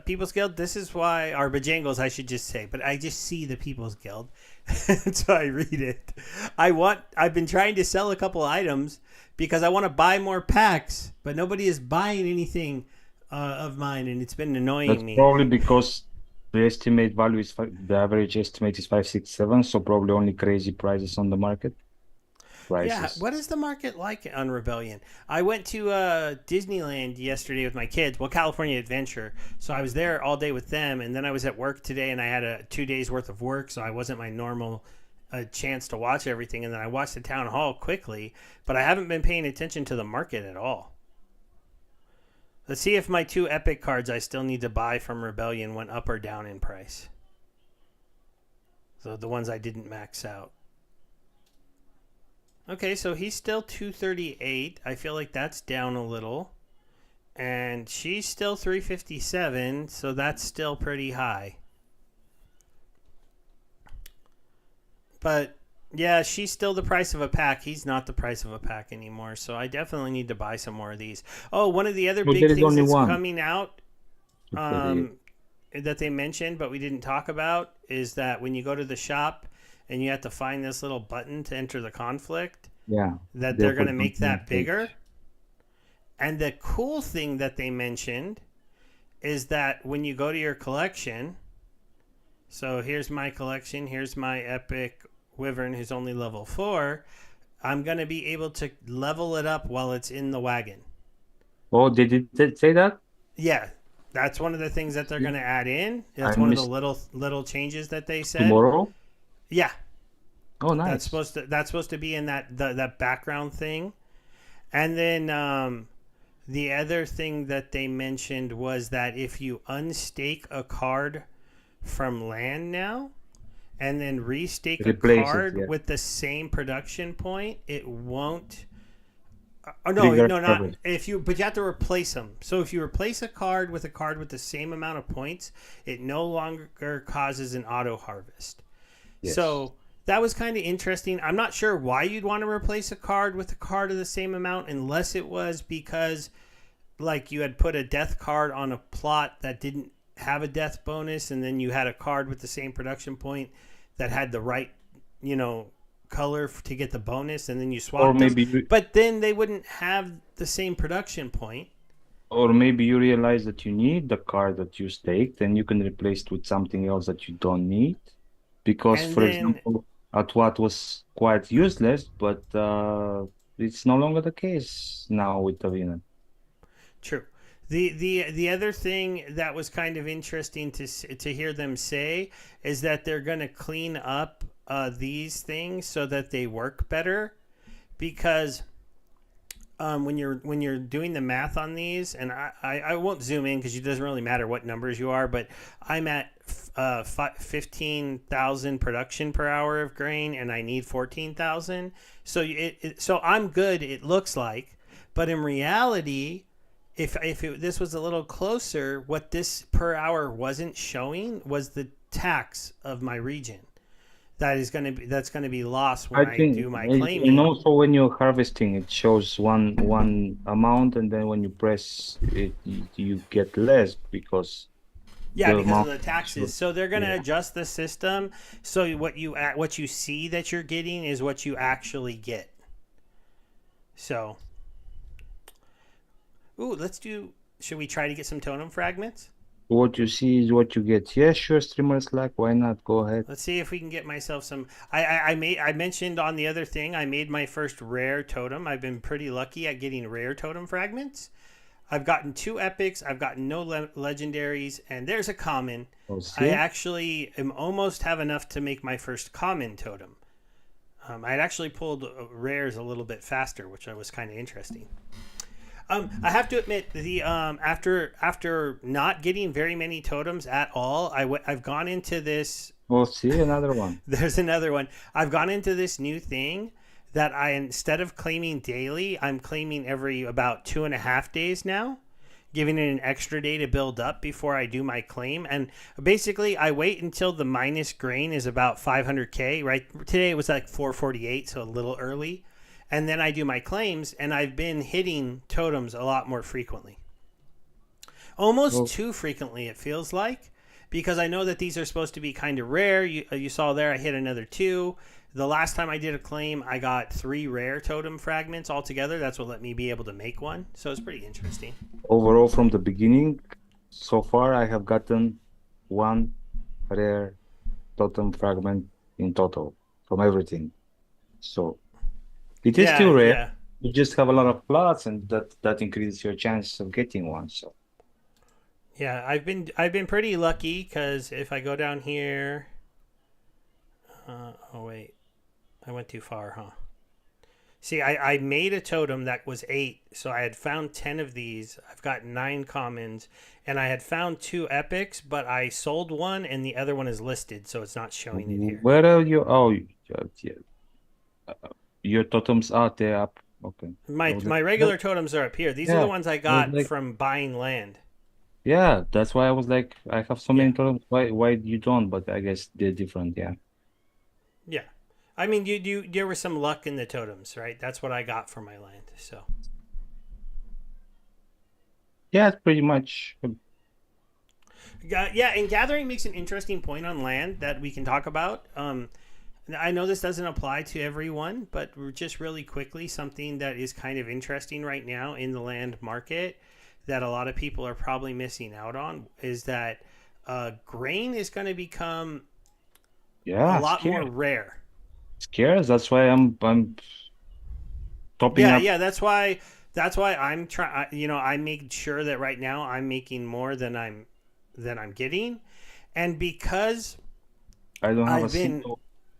People's Guild. This is why, or Bojangles I should just say, but I just see the People's Guild. So I read it. I've been trying to sell a couple items because I want to buy more packs, but nobody is buying anything of mine, and it's been annoying me.
That's probably because the estimate value is the average estimate is 567, so probably only crazy prices on the market. Prices.
Yeah, what is the market like on Rebellion? I went to Disneyland yesterday with my kids. Well, California Adventure. So I was there all day with them, and then I was at work today, and I had 2 days worth of work, so I wasn't my normal chance to watch everything. And then I watched the town hall quickly, but I haven't been paying attention to the market at all. Let's see if my 2 epic cards I still need to buy from Rebellion went up or down in price. So the ones I didn't max out. Okay, so he's still 238. I feel like that's down a little. And she's still 357, so that's still pretty high. But yeah, she's still the price of a pack. He's not the price of a pack anymore, so I definitely need to buy some more of these. Oh, one of the other big things that's coming out that they mentioned but we didn't talk about is that when you go to the shop and you have to find this little button to enter the conflict, that they're going to make that bigger. And the cool thing that they mentioned is that when you go to your collection, so here's my collection, here's my epic Wyvern who's only level 4, I'm going to be able to level it up while it's in the wagon.
Oh, did it say that?
Yeah, that's one of the things that they're going to add in. That's one of the little changes that they said.
Tomorrow?
Yeah.
Oh, nice.
That's supposed to be in that background thing. And then the other thing that they mentioned was that if you unstake a card from land now and then restake a card with the same production point, it won't. Oh no, not if you. But you have to replace them. So if you replace a card with the same amount of points, it no longer causes an auto harvest. Yes. So that was kind of interesting. I'm not sure why you'd want to replace a card with a card of the same amount, unless it was because like you had put a death card on a plot that didn't have a death bonus, and then you had a card with the same production point that had the right, you know, color to get the bonus, and then you
Or
swapped them,
maybe you,
but then they wouldn't have the same production point.
or maybe you realize that you need the card that you staked, and you can replace it with something else that you don't need. Because,
And
for
then
example, at what was quite useless, but it's no longer the case now with Arena.
true. The other thing that was kind of interesting to hear them say is that they're going to clean up these things so that they work better, because when you're doing the math on these, and I won't zoom in because it doesn't really matter what numbers you are, but I'm at 15,000 production per hour of grain, and I need 14,000. So so I'm good. It looks like, but in reality, this was a little closer, what this per hour wasn't showing was the tax of my region. That's gonna be lost when
I
I do
think,
my
and
claiming.
also when you're harvesting, it shows one amount, and then when you press it, you get less because
Yeah,
the
because of
amount.
the taxes. So they're going to
Yeah.
adjust the system so what you see that you're getting is what you actually get. So, ooh, let's do. Should we try to get some totem fragments?
What you see is what you get. Yeah, sure, streamers like, why not? Go ahead.
Let's see if we can get myself some. I mentioned on the other thing I made my first rare totem. I've been pretty lucky at getting rare totem fragments. I've gotten two epics. I've gotten no legendaries, and there's a common.
Oh,
I
see?
actually am almost have enough to make my first common totem. I'd actually pulled rares a little bit faster, which was kind of interesting. I have to admit, the after not getting very many totems at all, I've gone into this.
Oh, see, another one.
There's another one. I've gone into this new thing that I, instead of claiming daily, I'm claiming every about 2.5 days now, giving it an extra day to build up before I do my claim. And basically, I wait until the minus grain is about 500k. Right today it was like 448, so a little early, and then I do my claims, and I've been hitting totems a lot more frequently, almost
Oh,
too frequently it feels like, because I know that these are supposed to be kind of rare. You saw there I hit another two. The last time I did a claim, I got 3 rare totem fragments altogether. That's what let me be able to make one. So it's pretty interesting.
overall, from the beginning, so far, I have gotten one rare totem fragment in total from everything. So it is
Yeah,
still rare.
yeah,
You just have a lot of plots, and that increases your chances of getting one. So
yeah. I've been pretty lucky because if I go down here, oh wait, I went too far, huh? See, I made a totem that was 8, so I had found 10 of these. I've got 9 commons, and I had found 2 epics, but I sold one, and the other one is listed, so it's not showing it here.
where are you? Oh, yeah, your totems are there up. Okay. I
My
was like,
my
what?
regular totems are up here. These are the
Yeah.
ones I
I was
got
like,
from buying land.
yeah, that's why I was like, I have so
Yeah,
many totems. Why you don't? But I guess they're different. Yeah.
yeah. I mean, there was some luck in the totems, right? That's what I got for my land. So
Yeah, it's pretty much.
yeah, and gathering makes an interesting point on land that we can talk about. I know this doesn't apply to everyone, but just really quickly, something that is kind of interesting right now in the land market that a lot of people are probably missing out on is that grain is going to become a
Yeah,
lot more
scared.
rare.
Scared. That's why I'm topping
Yeah,
up.
yeah, that's why I'm trying. You know, I make sure that right now I'm making more than I'm getting, and because
I don't have
I've been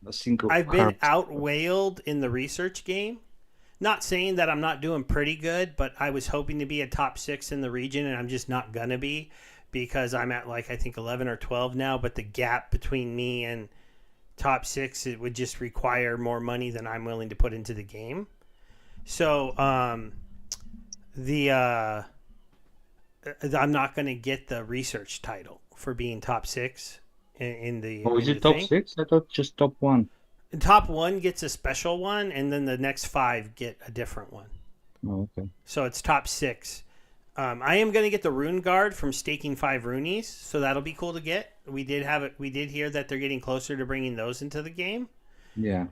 a single
I've been
harvest.
outwhaled in the research game. Not saying that I'm not doing pretty good, but I was hoping to be a top 6 in the region, and I'm just not gonna be because I'm at like I think 11 or 12 now. But the gap between me and top 6, it would just require more money than I'm willing to put into the game. So the I'm not going to get the research title for being top 6
Oh, is
in the
it top
thing.
six? I thought just top one.
And top 1 gets a special one, and then the next 5 get a different one.
Oh, okay.
So it's top 6. I am going to get the rune guard from staking 5 runees, so that'll be cool to get. We did have it. We did hear that they're getting closer to bringing those into the game.
Yeah.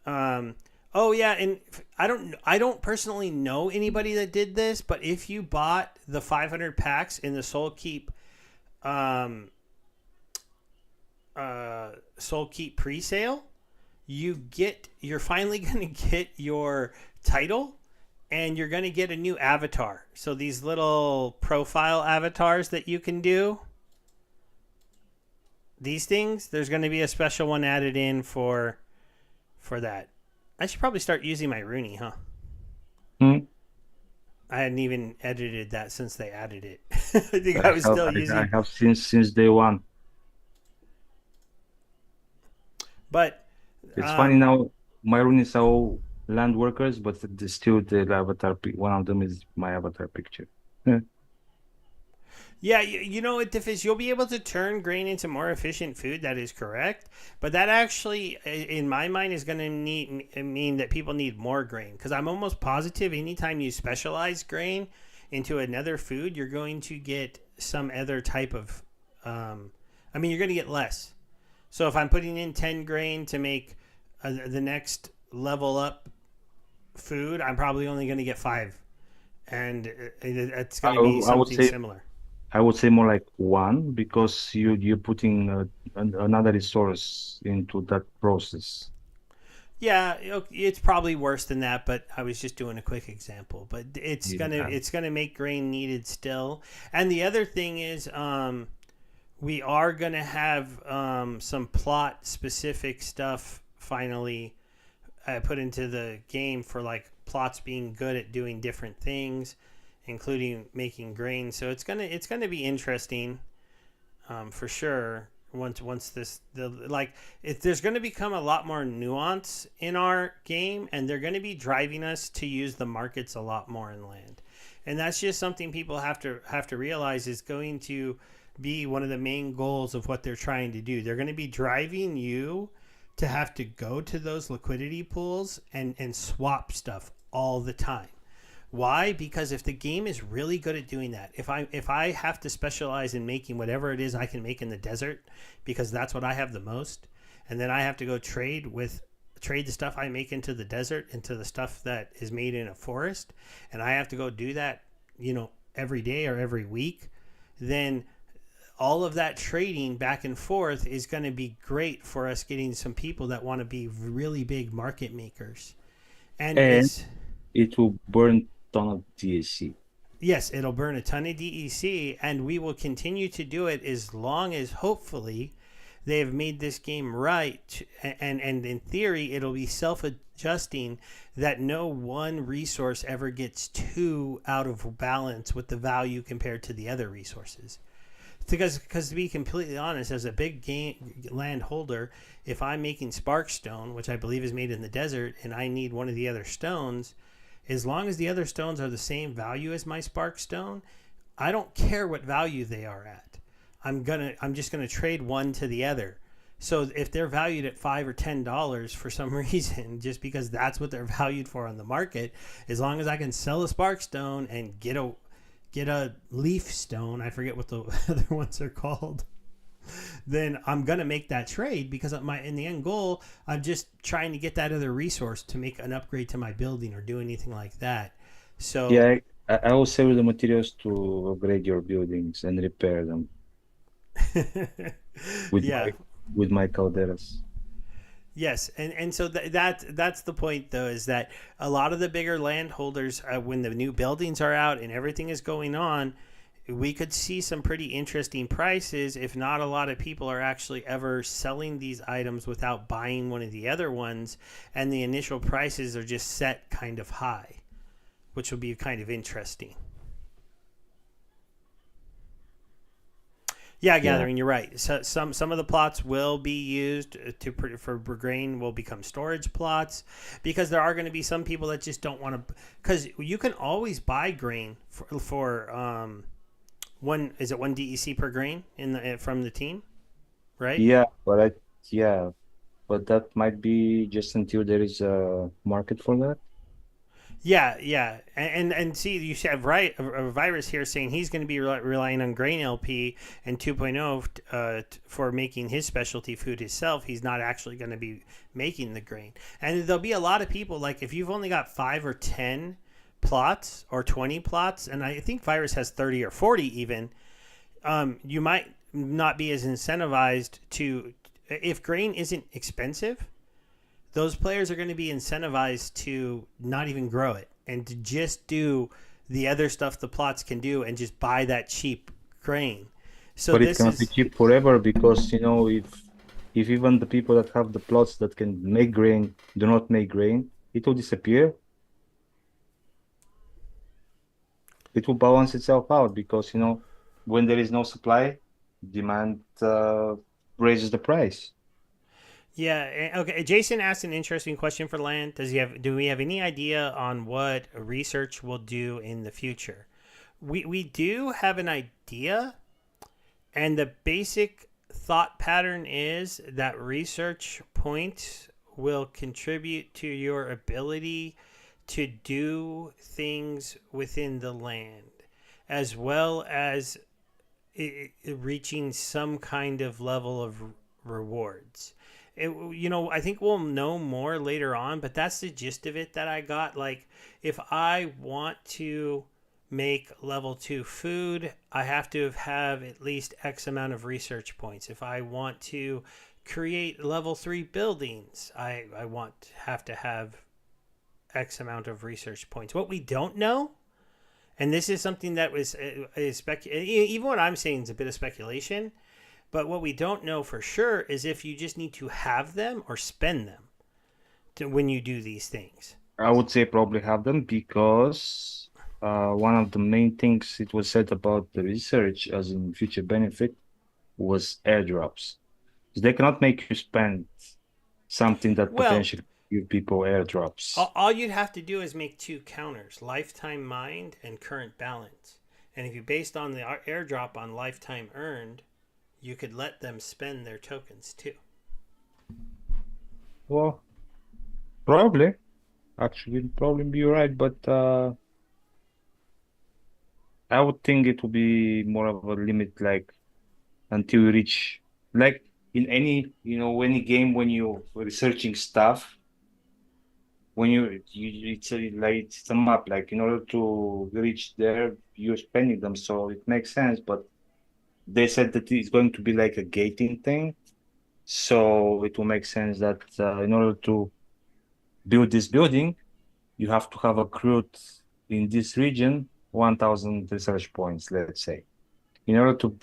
Um, oh yeah, and I don't personally know anybody that did this, but if you bought the 500 packs in the um, Soul Keep pre-sale, you're finally going to get your title, and you're going to get a new avatar. So these little profile avatars that you can do, these things, there's going to be a special one added in for that. I should probably start using my Rooney, huh?
Hmm.
I hadn't even edited that since they added it. I think I
I
was
have
still
I
using,
have since day one.
but
It's funny
um,
now. My rune is all land workers, but still the avatar. One of them is my avatar picture. Yeah.
yeah, you know what, Diffis, you'll be able to turn grain into more efficient food. That is correct, but that actually, in my mind, is going to mean that people need more grain. Because I'm almost positive, anytime you specialize grain into another food, you're going to get some other type of. I mean, you're going to get less. So if I'm putting in 10 grain to make the next level up food, I'm probably only going to get 5, and it's
I,
going to be
I would
something
say
similar.
I would say more like one because you're putting another resource into that process.
Yeah, it's probably worse than that, but I was just doing a quick example. But
Yeah.
it's gonna make grain needed still. And the other thing is, we are gonna have some plot specific stuff finally put into the game for like plots being good at doing different things, including making grain. So it's gonna be interesting, for sure. Once this the like if there's going to become a lot more nuance in our game, and they're going to be driving us to use the markets a lot more in land, and that's just something people have to realize is going to be one of the main goals of what they're trying to do. They're going to be driving you to have to go to those liquidity pools and swap stuff all the time. Why? Because if the game is really good at doing that, if I have to specialize in making whatever it is I can make in the desert, because that's what I have the most, and then I have to go trade the stuff I make into the desert into the stuff that is made in a forest, and I have to go do that, every day or every week, then all of that trading back and forth is going to be great for us getting some people that want to be really big market makers. And
And
it's
it will burn ton of DSC.
Yes, it'll burn a ton of DEC, and we will continue to do it as long as hopefully they have made this game right. And in theory, it'll be self adjusting that no one resource ever gets too out of balance with the value compared to the other resources. Because to be completely honest, as a big game land holder, if I'm making Sparkstone, which I believe is made in the desert, and I need one of the other stones, as long as the other stones are the same value as my spark stone, I don't care what value they are at. I'm just gonna trade one to the other. So if they're valued at $5 or $10 for some reason, just because that's what they're valued for on the market, as long as I can sell a spark stone and get a leaf stone, I forget what the other ones are called, then I'm gonna make that trade because in the end goal, I'm just trying to get that other resource to make an upgrade to my building or do anything like that. So
Yeah, I will sell you the materials to upgrade your buildings and repair them with
yeah,
my calderas.
yes, and so that's the point though, is that a lot of the bigger landholders, when the new buildings are out and everything is going on, we could see some pretty interesting prices if not a lot of people are actually ever selling these items without buying one of the other ones, and the initial prices are just set kind of high, which will be kind of interesting. Yeah,
Yeah.
gathering. You're right. So some of the plots will be used for grain will become storage plots, because there are going to be some people that just don't want to. Because you can always buy grain for one. Is it one DEC per grain in the from the team, right?
Yeah, but yeah, but that might be just until there is a market for that.
Yeah, yeah, and see, you have right a virus here saying he's going to be relying on grain LP and 2.0 for making his specialty food himself. He's not actually going to be making the grain, and there'll be a lot of people like if you've only got 5 or 10 plots or 20 plots, and I think virus has 30 or 40 even. You might not be as incentivized to if grain isn't expensive, those players are going to be incentivized to not even grow it and to just do the other stuff the plots can do and just buy that cheap grain. So
But it
this
cannot be
is
cheap forever because, if even the people that have the plots that can make grain do not make grain, it will disappear. It will balance itself out because, when there is no supply, demand raises the price.
yeah, okay. Jason asked an interesting question for land. Do we have any idea on what research will do in the future? We do have an idea, and the basic thought pattern is that research points will contribute to your ability to do things within the land, as well as reaching some kind of level of rewards. I think we'll know more later on, but that's the gist of it that I got. Like, if I want to make level 2 food, I have to have at least X amount of research points. If I want to create level 3 buildings, I have to have X amount of research points. What we don't know, and this is something that even what I'm saying is a bit of speculation, but what we don't know for sure is if you just need to have them or spend them when you do these things.
I would say probably have them because one of the main things it was said about the research as in future benefit was airdrops. They cannot make you spend something that
Well,
potentially give people airdrops.
all you'd have to do is make two counters: lifetime mined and current balance. And if you based on the airdrop on lifetime earned, you could let them spend their tokens too.
Well, probably, actually, probably be right, but I would think it will be more of a limit, like until you reach, like in any game when you're researching stuff, when it's a map, like in order to reach there, you're spending them, so it makes sense. But they said that it's going to be like a gating thing, so it will make sense that in order to build this building, you have to have accrued in this region 1,000 research points, let's say. In order to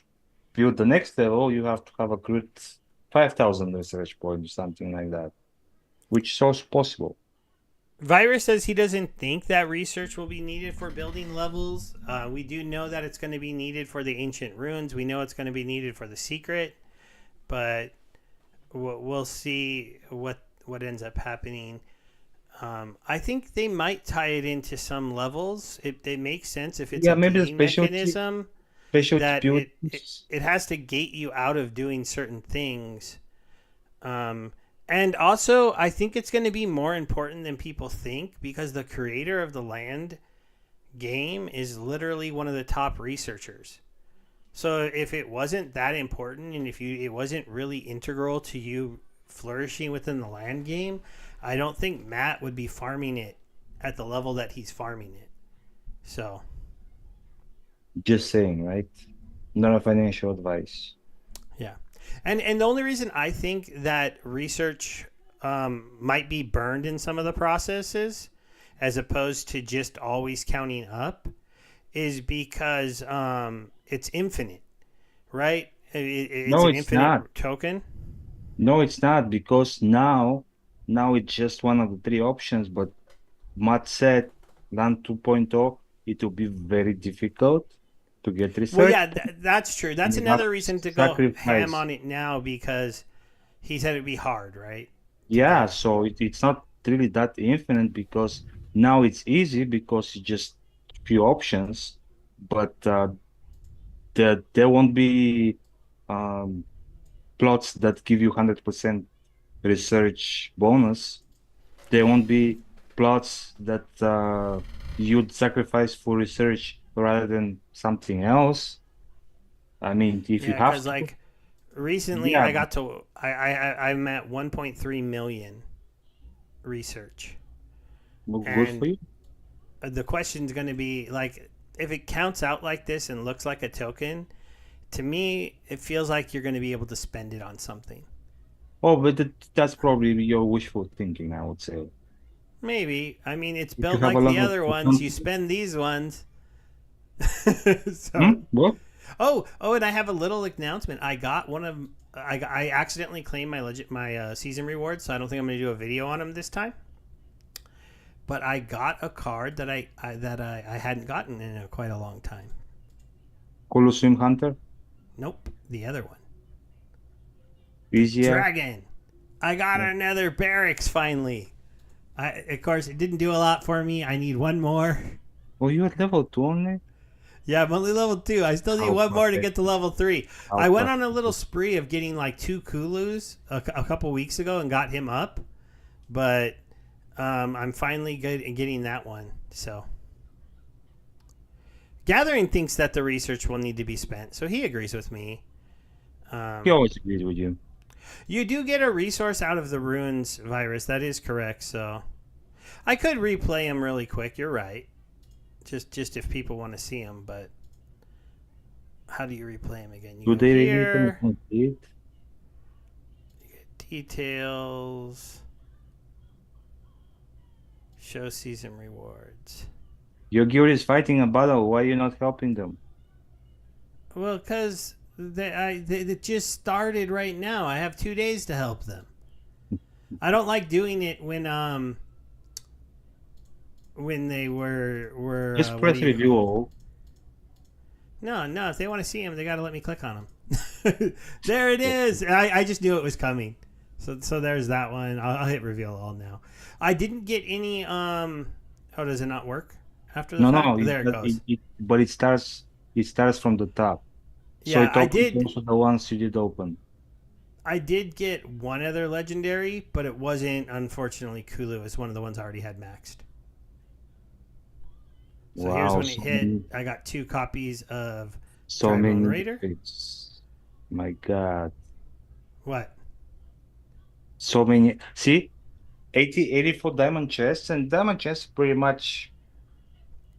build the next level, you have to have accrued 5,000 research points, something like that, which is also possible.
Virus says he doesn't think that research will be needed for building levels. We do know that it's going to be needed for the ancient runes. We know it's going to be needed for the secret, but we'll see what ends up happening. I think they might tie it into some levels. It makes sense if it's
Yeah,
a
maybe the
gating mechanism
specialty
that
buildings.
it has to gate you out of doing certain things. Um, and also, I think it's going to be more important than people think because the creator of the land game is literally one of the top researchers. So if it wasn't that important and if it wasn't really integral to you flourishing within the land game, I don't think Matt would be farming it at the level that he's farming it. So
Just saying, right? Not a financial advice.
yeah, and the only reason I think that research might be burned in some of the processes, as opposed to just always counting up, is because it's infinite, right? It's
No,
an
it's not.
infinite token.
No, it's not because now it's just one of the three options. But Matt said LAN 2.0, it will be very difficult to get
Well,
research.
yeah, that's true. That's
You have
another
to
reason to go ham
sacrifice.
on it now because he said it'd be hard, right, to
Yeah,
get.
so it's not really that infinite because now it's easy because it's just few options, but there won't be um, plots that give you 100% research bonus. There won't be. plots that you'd sacrifice for research rather than something else. I mean, if you
Yeah,
have
because
to,
like recently
yeah,
I got to I'm at 1.3 million research,
good for
and
you.
the question's going to be like, if it counts out like this and looks like a token, to me it feels like you're going to be able to spend it on something.
Oh, but that's probably your wishful thinking, I would say.
Maybe. I mean, it's
If you
built
have a
like
lot
the
of
other ones. You
potential.
spend these ones. So,
What?
and I have a little announcement. I got one of I accidentally claimed my season reward, so I don't think I'm going to do a video on them this time. But I got a card that I hadn't gotten in quite a long time.
Colo Swim Hunter?
Nope, the other one, the
Easier?
dragon. I got another barracks finally. Of course, it didn't do a lot for me. I need one more.
Oh, you're at level 2 only?
Yeah, I'm only level 2. I still need
How
one more to get to
pathetic.
level 3.
How
I went on a little
pathetic.
spree of getting like 2 Kulus a couple weeks ago and got him up, but I'm finally good at getting that one. So, Gathering thinks that the research will need to be spent, so he agrees with me.
He
Um,
always agrees with you.
you do get a resource out of the runes virus. That is correct. So, I could replay him really quick. You're right. Just if people want to see him, but how do you replay him again? You
Do
go
they really can
here,
complete?
details, show season rewards.
Your guild is fighting a battle. Why are you not helping them?
Well, because they just started right now. I have 2 days to help them. I don't like doing it when they were
Just
what do
press
you
review
call it?
all.
No. If they want to see him, they got to let me click on him. There it is. I just knew it was coming. So there's that one. I'll hit reveal all now. I didn't get any. Oh, does it not work after the
No,
fact?
no,
There it goes.
but it starts from the top. So
Yeah,
it opens also the ones you did open.
I did get one other legendary, but it wasn't unfortunately Kulu. It's one of the ones I already had maxed. So here's
Wow,
when it hit. I got 2 copies of
so
Tribone
many
Raider.
defeats. My God.
What?
So many. See, 84 diamond chests, and diamond chests pretty much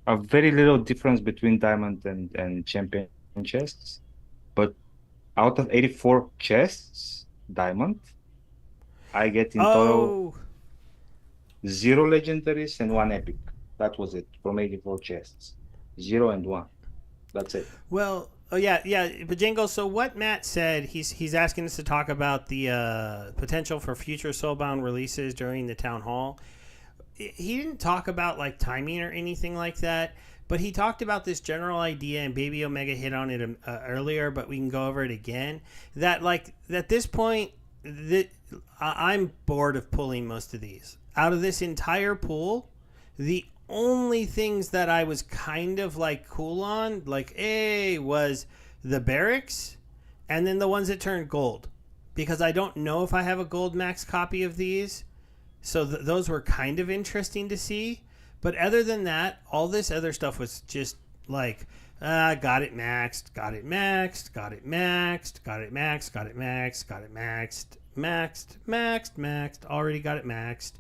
a very little difference between diamond and champion chests. But out of 84 chests, diamond, I get in total
Oh,
0 legendaries and 1 epic. That was it from 84 chests. 0 and 1. That's it.
well, oh yeah. But Django, so what Matt said, he's asking us to talk about the potential for future Soulbound releases during the town hall. He didn't talk about like timing or anything like that, but he talked about this general idea, and Bebeomega hit on it earlier, but we can go over it again. That like at this point, that I'm bored of pulling most of these out of this entire pool. The only things that I was kind of like cool on, like was the barracks, and then the ones that turned gold, because I don't know if I have a gold max copy of these, so those were kind of interesting to see. But other than that, all this other stuff was just like, got it maxed, got it maxed, got it maxed, got it maxed, got it maxed, got it maxed, maxed, already got it maxed.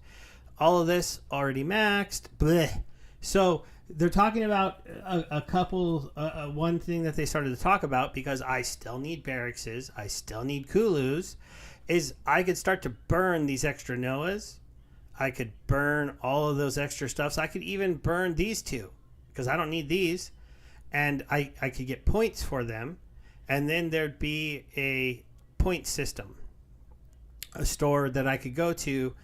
All of this already maxed. Bleh. So they're talking about a couple, one thing that they started to talk about, because I still need barracks, I still need Kulus, is I could start to burn these extra Noahs. I could burn all of those extra stuffs. I could even burn these 2 because I don't need these. And I could get points for them. And then there'd be a point system, a store that I could go to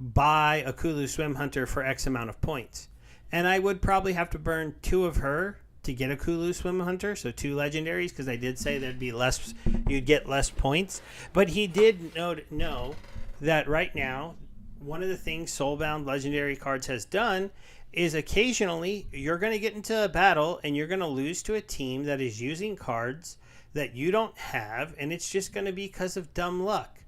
buy a Kulu Swim Hunter for X amount of points. And I would probably have to burn 2 of her to get a Kulu Swim Hunter, so 2 legendaries, because I did say there'd be less, you'd get less points. But he did know that right now, one of the things Soulbound Legendary cards has done is occasionally you're going to get into a battle and you're going to lose to a team that is using cards that you don't have, and it's just going to be because of dumb luck.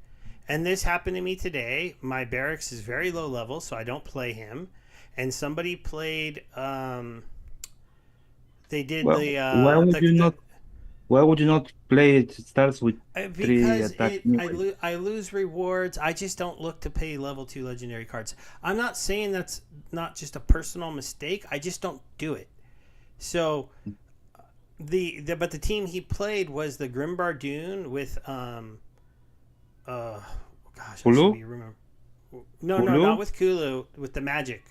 And this happened to me today. My barracks is very low level, so I don't play him. And somebody played. They did
Well, why would you
the
not? Why would you not play it? It starts with three
because
attack
it
anyway.
I lose rewards. I just don't look to pay level 2 legendary cards. I'm not saying that's not just a personal mistake. I just don't do it. So but the team he played was the Grimbar Dune with uh gosh, I
Hulu,
should be remember. No,
Hulu,
not with Kulu, with the magic.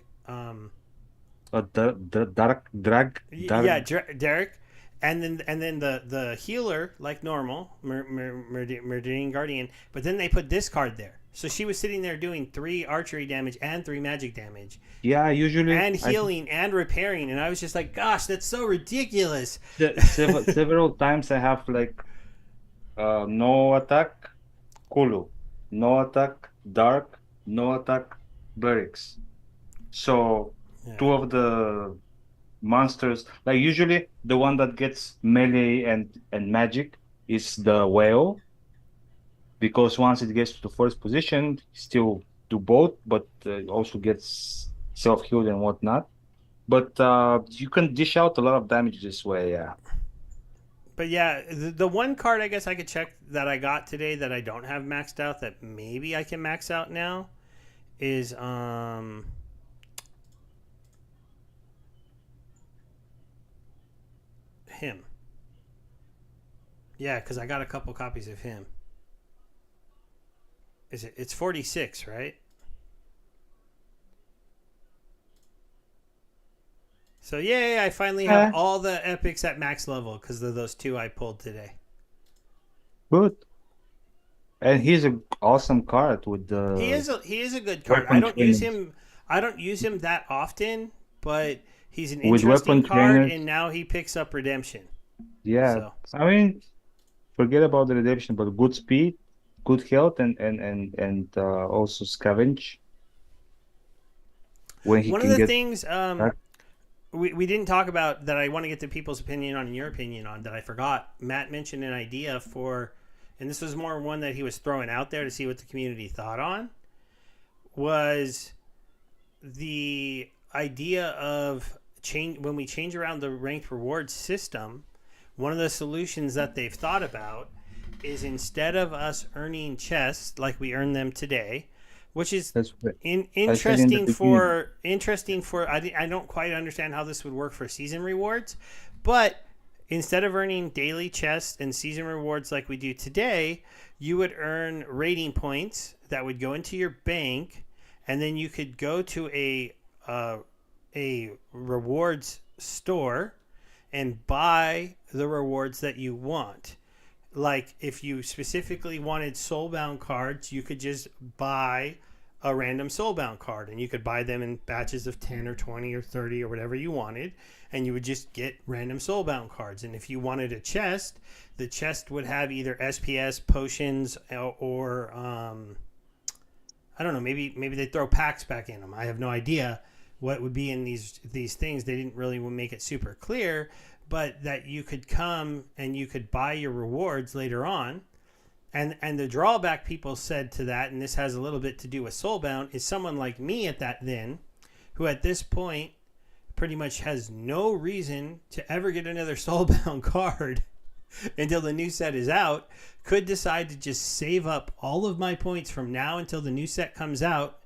Yeah,
dark.
Derek, and then the healer like normal, Meridian Guardian, but then they put this card there, so she was sitting there doing 3 archery damage and 3 magic damage,
Yeah, usually
and
I
healing and repairing, and I was just like, gosh, that's so ridiculous.
several times I have like no attack, Kulu, no attack, dark, no attack, barracks. So
Yeah.
two of the monsters, like usually the one that gets melee and magic is the whale, because once it gets to the first position, still do both, but also gets self-healed and whatnot. But you can dish out a lot of damage this way, yeah.
But yeah, the one card I guess I could check that I got today that I don't have maxed out that maybe I can max out now is him. Yeah, because I got a couple copies of him. It's 46, right? So yay, I finally have
Yeah,
all the epics at max level because of those 2 I pulled today.
good. And he's an awesome card with the
He is a good card.
weapon trainers.
I don't use him that often, but he's an
With
interesting
weapon
card,
trainers,
and now he picks up redemption.
yeah.
So
I mean, forget about the redemption, but good speed, good health, and also scavenge when he
one of
can
the
get
things
back.
we didn't talk about that I want to get the people's opinion on and your opinion on that I forgot. Matt mentioned an idea for, and this was more one that he was throwing out there to see what the community thought on, was the idea of change when we change around the ranked reward system. One of the solutions that they've thought about is instead of us earning chests like we earn them today, which is
That's what I said in the
interesting
beginning.
for I don't quite understand how this would work for season rewards, but instead of earning daily chests and season rewards like we do today, you would earn rating points that would go into your bank, and then you could go to a rewards store and buy the rewards that you want. Like if you specifically wanted soulbound cards, you could just buy a random soulbound card, and you could buy them in batches of 10 or 20 or 30 or whatever you wanted, and you would just get random soulbound cards. And if you wanted a chest, the chest would have either SPS potions or I don't know, maybe they throw packs back in them. I have no idea what would be in these things. They didn't really make it super clear, but that you could come and you could buy your rewards later on. And the drawback people said to that, and this has a little bit to do with Soulbound, is someone like me at that then, who at this point pretty much has no reason to ever get another Soulbound card until the new set is out, could decide to just save up all of my points from now until the new set comes out,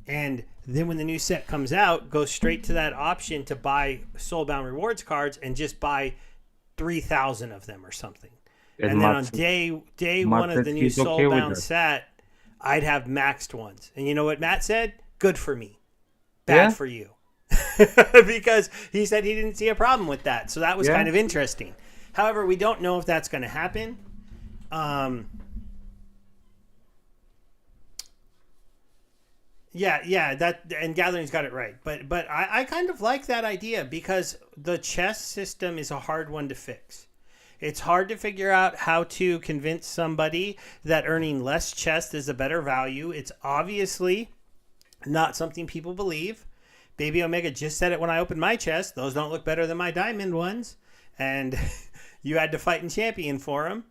and then when the new set comes out, go straight to that option to buy Soulbound rewards cards and just buy 3,000 of them or something.
And
And then on
Matt,
day
Matt
one of
said
the new
he's okay with
Soulbound
that.
set, I'd have maxed ones. And you know what Matt said? Good for me. Bad
Yeah,
for you. Because he said he didn't see a problem with that. So that was
yeah.
kind of interesting. However, we don't know if that's going to happen. Um, yeah, that and Gathering's got it right. But I kind of like that idea because the chess system is a hard one to fix. It's hard to figure out how to convince somebody that earning less chest is a better value. It's obviously not something people believe. Bebeomega just said it when I opened my chest. Those don't look better than my diamond ones. And you had to fight and champion for them.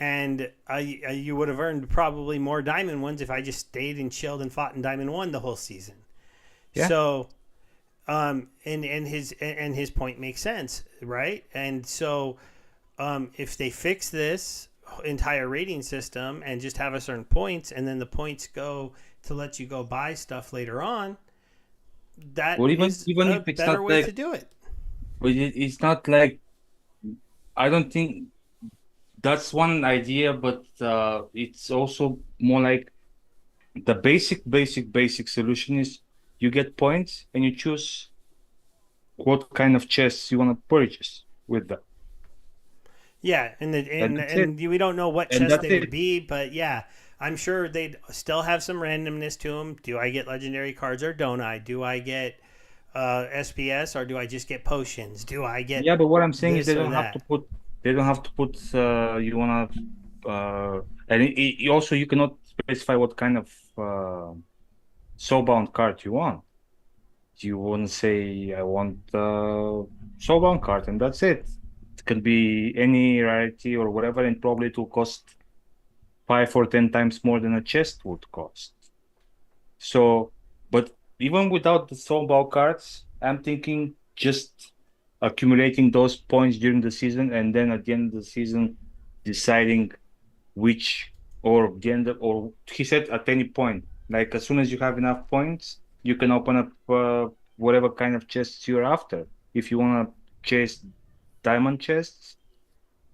and you would have earned probably more diamond ones if I just stayed and chilled and fought in Diamond 1 the whole season.
Yeah.
So and his point makes sense, right? And so if they fix this entire rating system and just have us earn points, and then the points go to let you go buy stuff later on, that
Or
is
even
a
if it's
better
not
way
like,
to do it.
but it's not like, I don't think that's one idea, but it's also more like the basic solution is you get points and you choose what kind of chests you want to purchase with that.
Yeah,
And that's it.
we don't know what
And
chest
that's
they would
it.
be, but yeah, I'm sure they'd still have some randomness to them. Do I get legendary cards or don't I? Do I get SPS or do I just get potions? Do I get
Yeah, but what I'm saying is
this or that?
they don't have to put you wanna and also you cannot specify what kind of soulbound card you want. You won't say I want soulbound card and that's it. It can be any rarity or whatever, and probably it will cost 5 or 10 times more than a chest would cost. So, but even without the soulbound cards, I'm thinking just accumulating those points during the season, and then at the end of the season, deciding which, or the end of, or he said at any point, like as soon as you have enough points, you can open up whatever kind of chests you're after. If you want to chase diamond chests,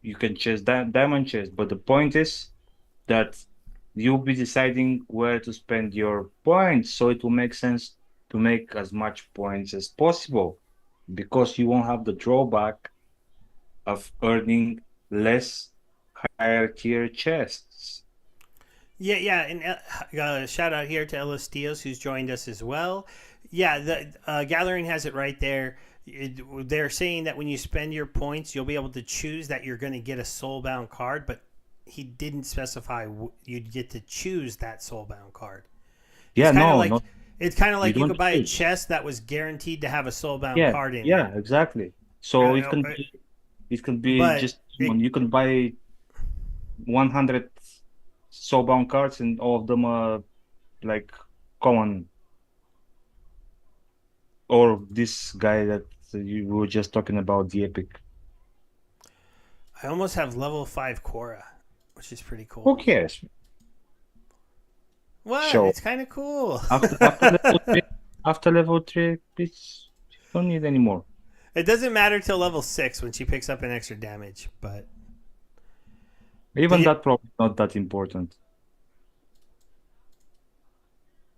you can chase diamond chests. But the point is that you'll be deciding where to spend your points, so it will make sense to make as much points as possible because you won't have the drawback of earning less higher tier chests.
Yeah, yeah, and shout out here to Ellis Steels who's joined us as well. Yeah, the Gathering has it right there. They're saying that when you spend your points, you'll be able to choose that you're going to get a soulbound card, but he didn't specify you'd get to choose that soulbound card. It's
Yeah,
kind of
no,
like
not you
you
don't
could buy a
choose.
chest that was guaranteed to have a soulbound
Yeah,
card in it,
yeah, exactly. So it can be
but
just you can buy 100 soulbound cards and all of them are like common, or this guy that you were just talking about, the epic.
I almost have level 5 Korra, which is pretty cool.
Who cares?
What?
So
It's kind of cool.
after level three, after level three, it's you don't need any more.
It doesn't matter till level 6 when she picks up an extra damage, but did
Even
you,
that probably not that important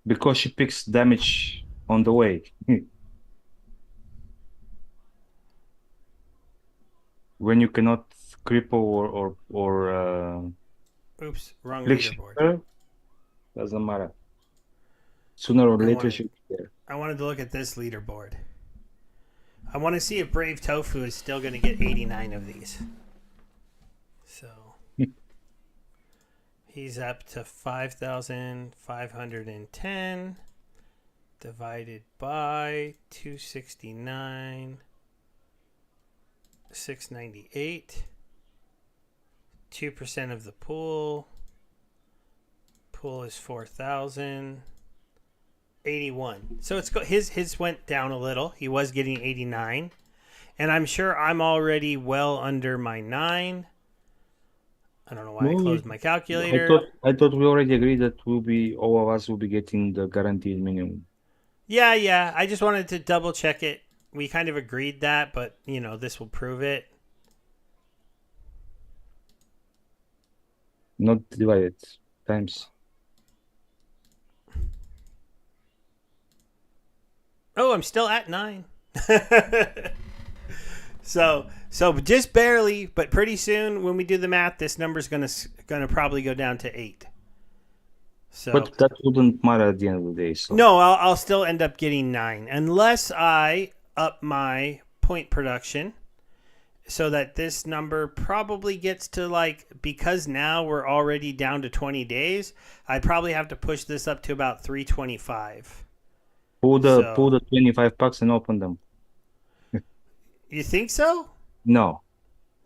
because she picks damage on the way. When you cannot cripple or
oops, wrong
affliction
leaderboard.
her, doesn't matter. Sooner or
I
later
wanted
she'll be there.
I wanted to look at this leaderboard. I want to see if Brave Tofu is still going to get 89 of these. So he's up to 5,510 divided by 269, 698. 2% of the pool. Pool is 4,000. 81. So his went down a little. He was getting 89. And I'm sure I'm already well under my 9. I don't know why I
No,
closed my calculator.
I thought we already agreed that all of us will be getting the guaranteed minimum.
Yeah, yeah. I just wanted to double check it. We kind of agreed that, but this will prove it.
Not divided times.
Oh, I'm still at 9. So just barely, but pretty soon when we do the math, this number's gonna probably go down to 8. So
But that wouldn't matter at the end of the day. So
no, I'll still end up getting 9 unless I up my point production so that this number probably gets to because now we're already down to 20 days. I'd probably have to push this up to about 325.
pull
So
the 25 packs and open them.
you think so?
No.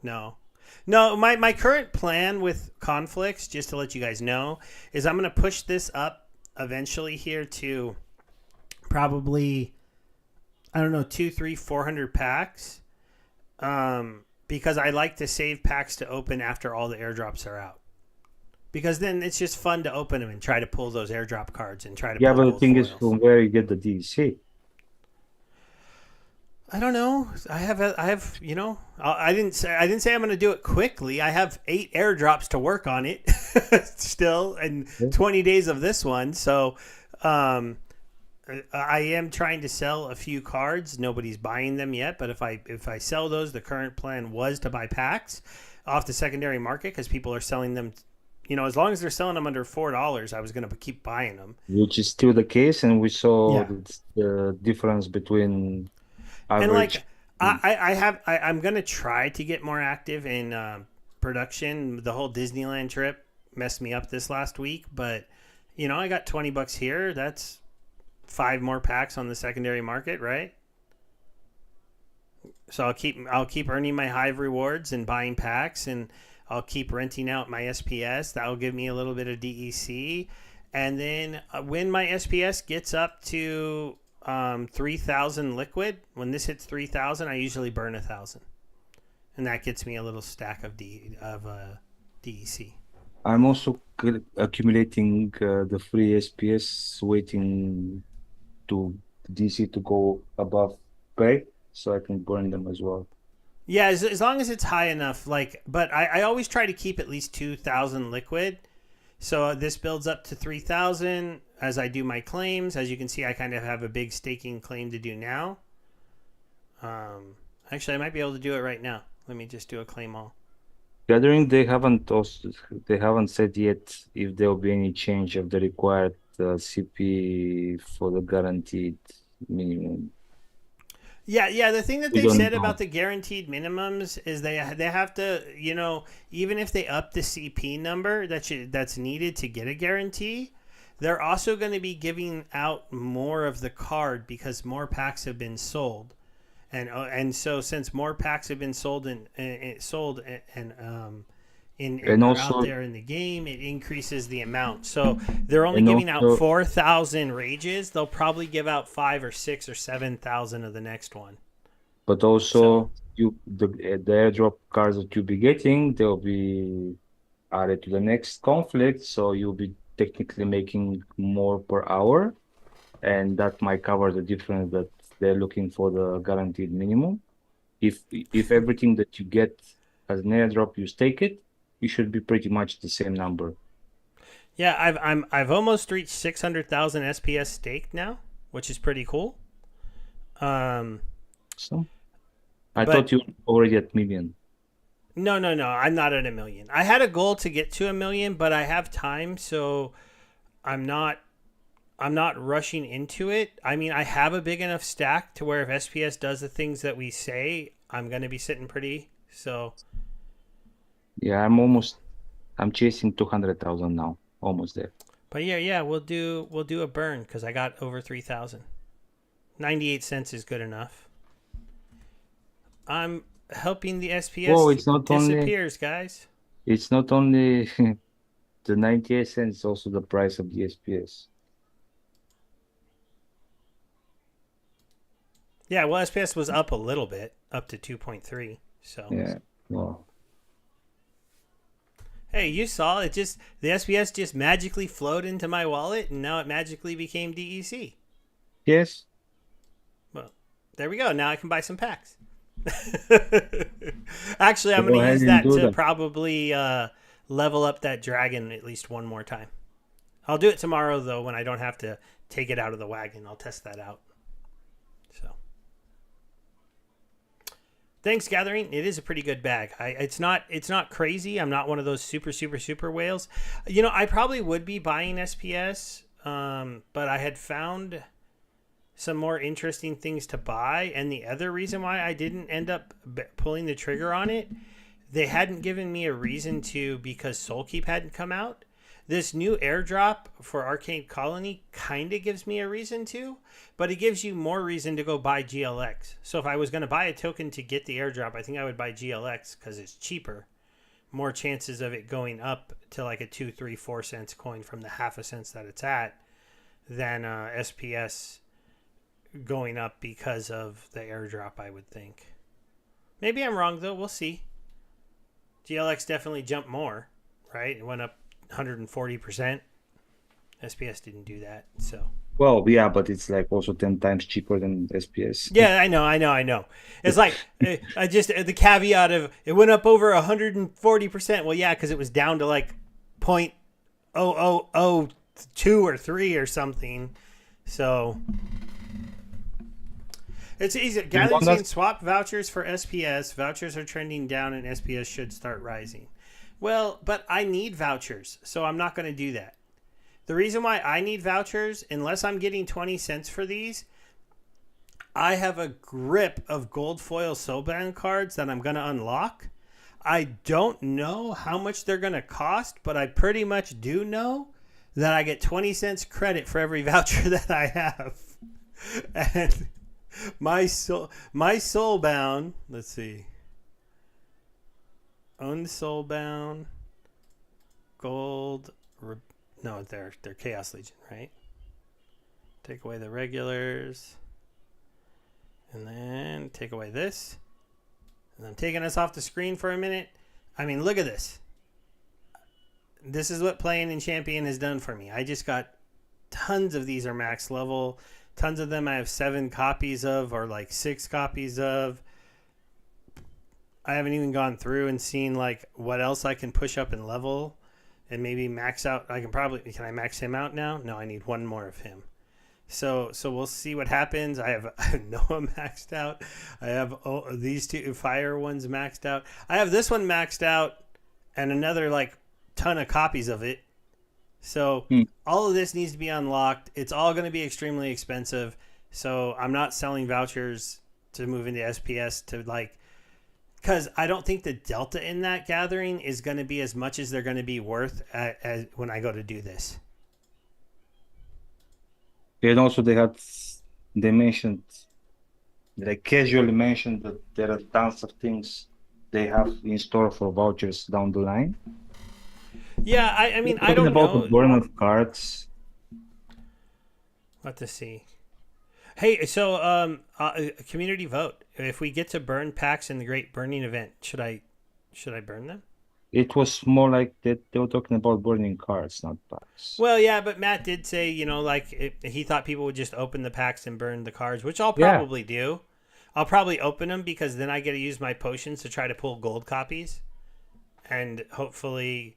No. No, my current plan with conflicts, just to let you guys know, is I'm going to push this up eventually here to probably, I don't know, two, three, 400 packs. Because I like to save packs to open after all the airdrops are out. Because then it's just fun to open them and try to pull those airdrop cards and try to
Yeah,
pull
but the
gold
thing is,
foils.
from where you get the DLC.
I don't know. I didn't say I'm going to do it quickly. I have 8 airdrops to work on it still, and
Yeah.
20 days of this one. So, I am trying to sell a few cards. Nobody's buying them yet, but if I sell those, the current plan was to buy packs off the secondary market because people are selling them. As long as they're selling them under $4, I was going to keep buying them.
Which is still the case, and we saw
Yeah.
the difference between
And like
average.
I'm gonna try to get more active in production. The whole Disneyland trip messed me up this last week, but I got $20 here. That's 5 more packs on the secondary market, right? So I'll keep earning my Hive rewards and buying packs, and I'll keep renting out my SPS. That will give me a little bit of DEC, and then when my SPS gets up to 3,000 liquid, when this hits 3,000, I usually burn 1,000, and that gets me a little stack of DEC.
I'm also accumulating the free SPS, waiting to DC to go above pay, so I can burn them as well.
Yeah, as long as it's high enough. But I always try to keep at least 2,000 liquid. So this builds up to 3,000 as I do my claims. As you can see, I kind of have a big staking claim to do now. Actually, I might be able to do it right now. Let me just do a claim all.
Gathering, they haven't said yet if there will be any change of the required CP for the guaranteed minimum.
Yeah. The thing that
We
they've
don't
said about
know,
the guaranteed minimums is they have to, even if they up the CP number that's needed to get a guarantee, they're also going to be giving out more of the card because more packs have been sold, and so since more packs have been sold and
and
are out
also
there in the game, it increases the amount. So they're only
and
giving out
also
4,000 rages. They'll probably give out 5 or 6 or 7,000 of the next one.
but
So
also the airdrop cards that you'll be getting, they'll be added to the next conflict, so you'll be technically making more per hour, and that might cover the difference that they're looking for the guaranteed minimum. If everything that you get as an airdrop, you stake it, you should be pretty much the same number.
yeah, I've almost reached 600,000 SPS staked now, which is pretty cool. Um,
So I
but
thought you were already at million.
no, I'm not at a million. I had a goal to get to a million, but I have time, so I'm not I'm not rushing into it. I mean, I have a big enough stack to where if SPS does the things that we say, I'm going to be sitting pretty. So,
Yeah, I'm chasing 200,000 now, almost there.
but yeah, we'll do a burn because I got over 3,000. 98 cents is good enough. I'm helping the
Whoa,
SPS disappears, guys.
it's not only the 98 cents, it's also the price of the SPS.
Yeah, well, SPS was up a little bit, up to 2.3. So,
Yeah. Well,
hey, you saw it just the SPS just magically flowed into my wallet and now it magically became DEC.
yes.
Well, there we go. Now I can buy some packs. Actually, I'm
Go
going to
ahead
use
and
that
do
to
that.
probably level up that dragon at least one more time. I'll do it tomorrow though when I don't have to take it out of the wagon. I'll test that out. So, thanks, Gathering. It is a pretty good bag. It's not crazy. I'm not one of those super whales. I probably would be buying SPS, but I had found some more interesting things to buy, and the other reason why I didn't end up pulling the trigger on it, they hadn't given me a reason to because Soulkeep hadn't come out. This new airdrop for Arcane Colony kind of gives me a reason to, but it gives you more reason to go buy GLX. So if I was going to buy a token to get the airdrop, I think I would buy GLX because it's cheaper. more chances of it going up to like a 2, 3, 4 cents coin from the half a cent that it's at than SPS going up because of the airdrop, I would think. Maybe I'm wrong, though. We'll see. GLX definitely jumped more, right? It went up 140%. SPS didn't do that, so.
Well, yeah, but it's like also 10 times cheaper than SPS.
Yeah, I know. It's like I just the caveat of it went up over 140%. Well, yeah, because it was down to like 0.0002 or 3 or something. So it's easy. Gathering saying swap vouchers for SPS. Vouchers are trending down, and SPS should start rising. Well, but I need vouchers, so I'm not going to do that. The reason why I need vouchers, unless I'm getting 20 cents for these, I have a grip of gold foil soulbound cards that I'm going to unlock. I don't know how much they're going to cost, but I pretty much do know that I get 20 cents credit for every voucher that I have. And my soulbound, let's see. Unsoulbound gold. No, they're Chaos Legion, right? Take away the regulars. And then take away this. And I'm taking us off the screen for a minute. I mean, look at this. This is what playing in Champion has done for me. I just got tons of these are max level. Tons of them I have 7 copies of or like 6 copies of. I haven't even gone through and seen like what else I can push up in level. And maybe max out. Can I max him out now? No, I need one more of him. So we'll see what happens. I have Noah maxed out. I have these 2 fire ones maxed out. I have this one maxed out and another like ton of copies of it. So all of this needs to be unlocked. It's all going to be extremely expensive. So I'm not selling vouchers to move into SPS to like, because I don't think the delta in that gathering is going to be as much as they're going to be worth as when I go to do this.
And also they mentioned, they casually mentioned that there are tons of things they have in store for vouchers down the line.
Yeah, I mean, I don't
about
know.
The burn of cards.
What to see. Hey, so community vote. If we get to burn packs in the Great Burning Event, should I burn them?
It was more like that they were talking about burning cards, not packs.
Well, yeah, but Matt did say, like he thought people would just open the packs and burn the cards, which I'll probably do. I'll probably open them because then I get to use my potions to try to pull gold copies and hopefully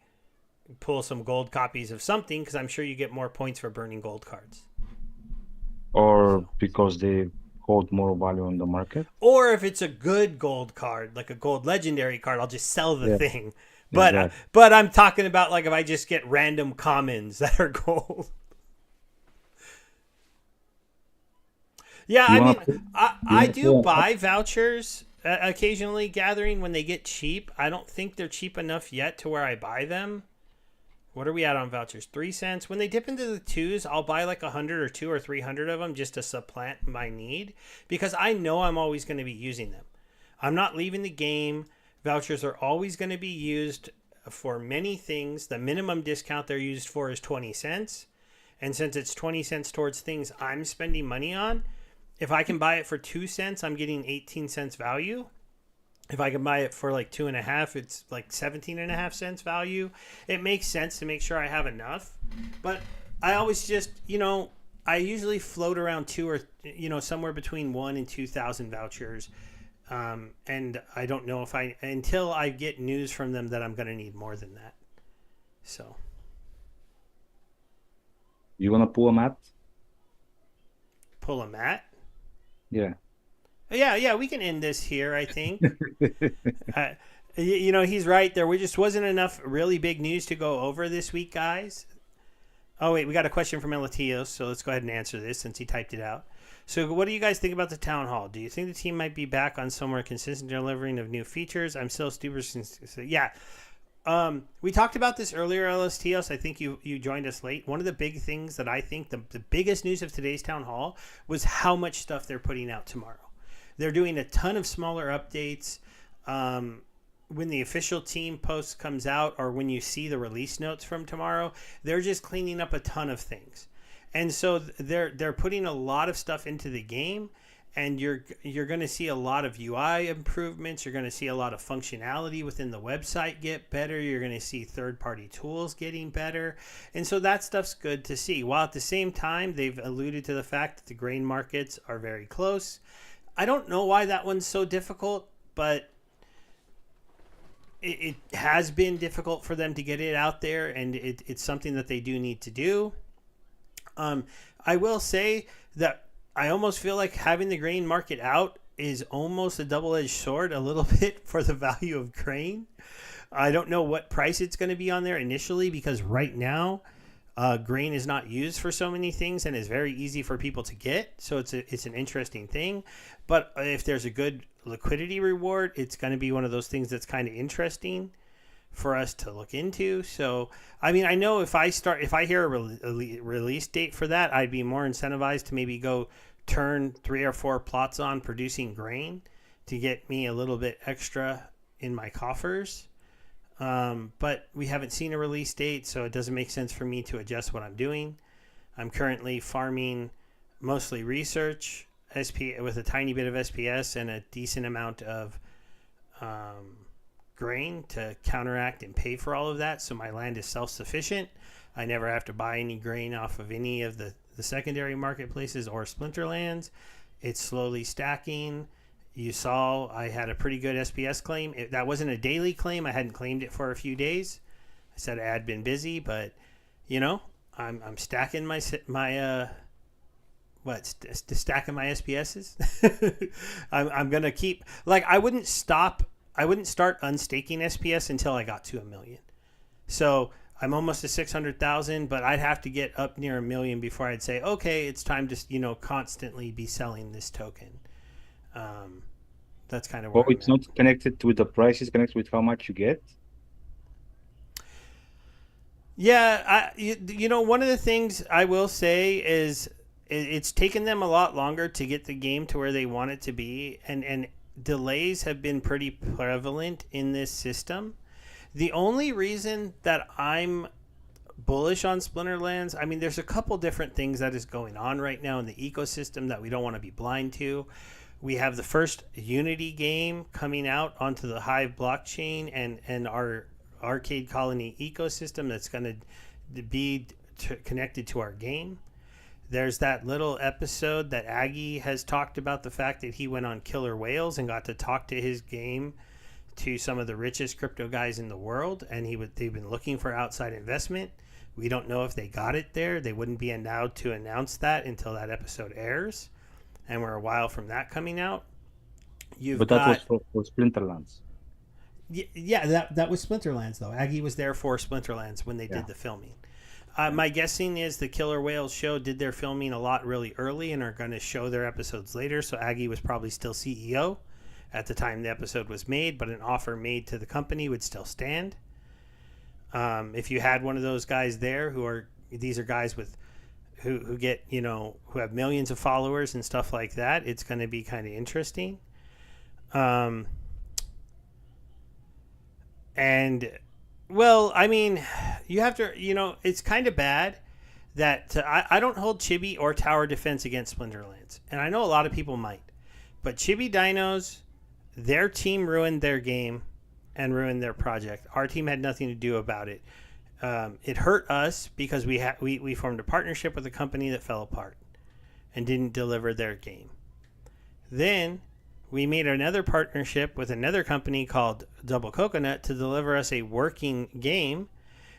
pull some gold copies of something because I'm sure you get more points for burning gold cards.
Or because they hold more value on the market.
Or if it's a good gold card, like a gold legendary card, I'll just sell the thing. But
exactly.
But I'm talking about like if I just get random commons that are gold. Yeah, I do buy vouchers occasionally gathering when they get cheap. I don't think they're cheap enough yet to where I buy them. What are we at on vouchers? 3 cents. When they dip into the 2s, I'll buy like 100 or 200 or 300 of them just to supplant my need because I know I'm always going to be using them. I'm not leaving the game. Vouchers are always going to be used for many things. The minimum discount they're used for is 20 cents. And since it's 20 cents towards things I'm spending money on, if I can buy it for 2 cents, I'm getting 18 cents value. If I can buy it for like 2.5, it's like 17.5 cents value. It makes sense to make sure I have enough. But I always just, I usually float around 2 or, somewhere between 1 and 2,000 vouchers. And I don't know until I get news from them that I'm going to need more than that. So.
You want to pull a mat?
Pull a mat?
Yeah.
Yeah, we can end this here, I think. He's right. There just wasn't enough really big news to go over this week, guys. Oh, wait, we got a question from Elatios, so let's go ahead and answer this since he typed it out. So what do you guys think about the Town Hall? Do you think the team might be back on somewhere consistent delivering of new features? I'm still stupid. Yeah. We talked about this earlier, Elatios. I think you joined us late. One of the big things that I think the biggest news of today's Town Hall was how much stuff they're putting out tomorrow. They're doing a ton of smaller updates. when the official team post comes out, or when you see the release notes from tomorrow, they're just cleaning up a ton of things. And so they're putting a lot of stuff into the game, and you're going to see a lot of UI improvements. You're going to see a lot of functionality within the website get better. You're going to see third-party tools getting better. And so that stuff's good to see. While at the same time, they've alluded to the fact that the grain markets are very close. I don't know why that one's so difficult, but it has been difficult for them to get it out there, and it's something that they do need to do. I will say that I almost feel like having the grain market out is almost a double-edged sword a little bit for the value of grain. I don't know what price it's going to be on there initially, because right now grain is not used for so many things and is very easy for people to get. So it's an interesting thing. But if there's a good liquidity reward, it's going to be one of those things that's kind of interesting for us to look into. So, I mean, I know if I hear a release date for that, I'd be more incentivized to maybe go turn 3 or 4 plots on producing grain to get me a little bit extra in my coffers. But we haven't seen a release date, so it doesn't make sense for me to adjust what I'm doing. I'm currently farming mostly research, SP with a tiny bit of SPS and a decent amount of grain to counteract and pay for all of that. So my land is self-sufficient. I never have to buy any grain off of any of the secondary marketplaces or Splinterlands. It's slowly stacking. You saw I had a pretty good SPS claim. That wasn't a daily claim. I hadn't claimed it for a few days. I said I had been busy, but you know, I'm stacking my stacking my SPSs. I'm gonna keep, like, I wouldn't start unstaking SPS until I got to 1 million. So I'm almost to 600,000, but I'd have to get up near 1 million before I'd say, okay, it's time to constantly be selling this token. That's kind of where
Well, it's not connected to the price, it's connected with how much you get.
Yeah, one of the things I will say is it's taken them a lot longer to get the game to where they want it to be, and delays have been pretty prevalent in this system. The only reason that I'm bullish on Splinterlands, I mean, there's a couple different things that is going on right now in the ecosystem that we don't want to be blind to. We have the first Unity game coming out onto the Hive blockchain and our Arcade Colony ecosystem that's going to be connected to our game. There's that little episode that Aggie has talked about, the fact that he went on Killer Whales and got to talk to his game to some of the richest crypto guys in the world, and they've been looking for outside investment. We don't know if they got it there. They wouldn't be allowed to announce that until that episode airs, and we're a while from that coming out.
But that was for Splinterlands.
Yeah, that was Splinterlands, though. Aggie was there for Splinterlands when they did the filming. My guessing is the Killer Whales show did their filming a lot really early and are going to show their episodes later, so Aggie was probably still CEO at the time the episode was made, but an offer made to the company would still stand. If you had one of those guys there these are guys who get, who have millions of followers and stuff like that, it's going to be kind of interesting. And, well, I mean, you have to, it's kind of bad that I don't hold Chibi or Tower Defense against Splinterlands. And I know a lot of people might. But Chibi Dinos, their team ruined their game and ruined their project. Our team had nothing to do about it. It hurt us because we formed a partnership with a company that fell apart and didn't deliver their game. Then we made another partnership with another company called Double Coconut to deliver us a working game,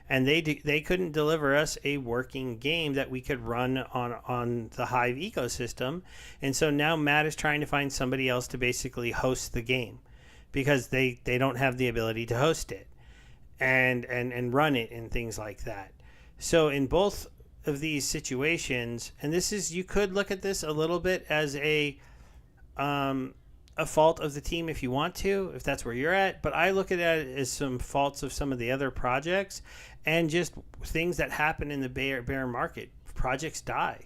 and they couldn't deliver us a working game that we could run on the Hive ecosystem. And so now Matt is trying to find somebody else to basically host the game because they don't have the ability to host it and run it and things like that. So in both of these situations, and you could look at this a little bit as a fault of the team if you want to, if that's where you're at, but I look at it as some faults of some of the other projects and just things that happen in the bear market. Projects die.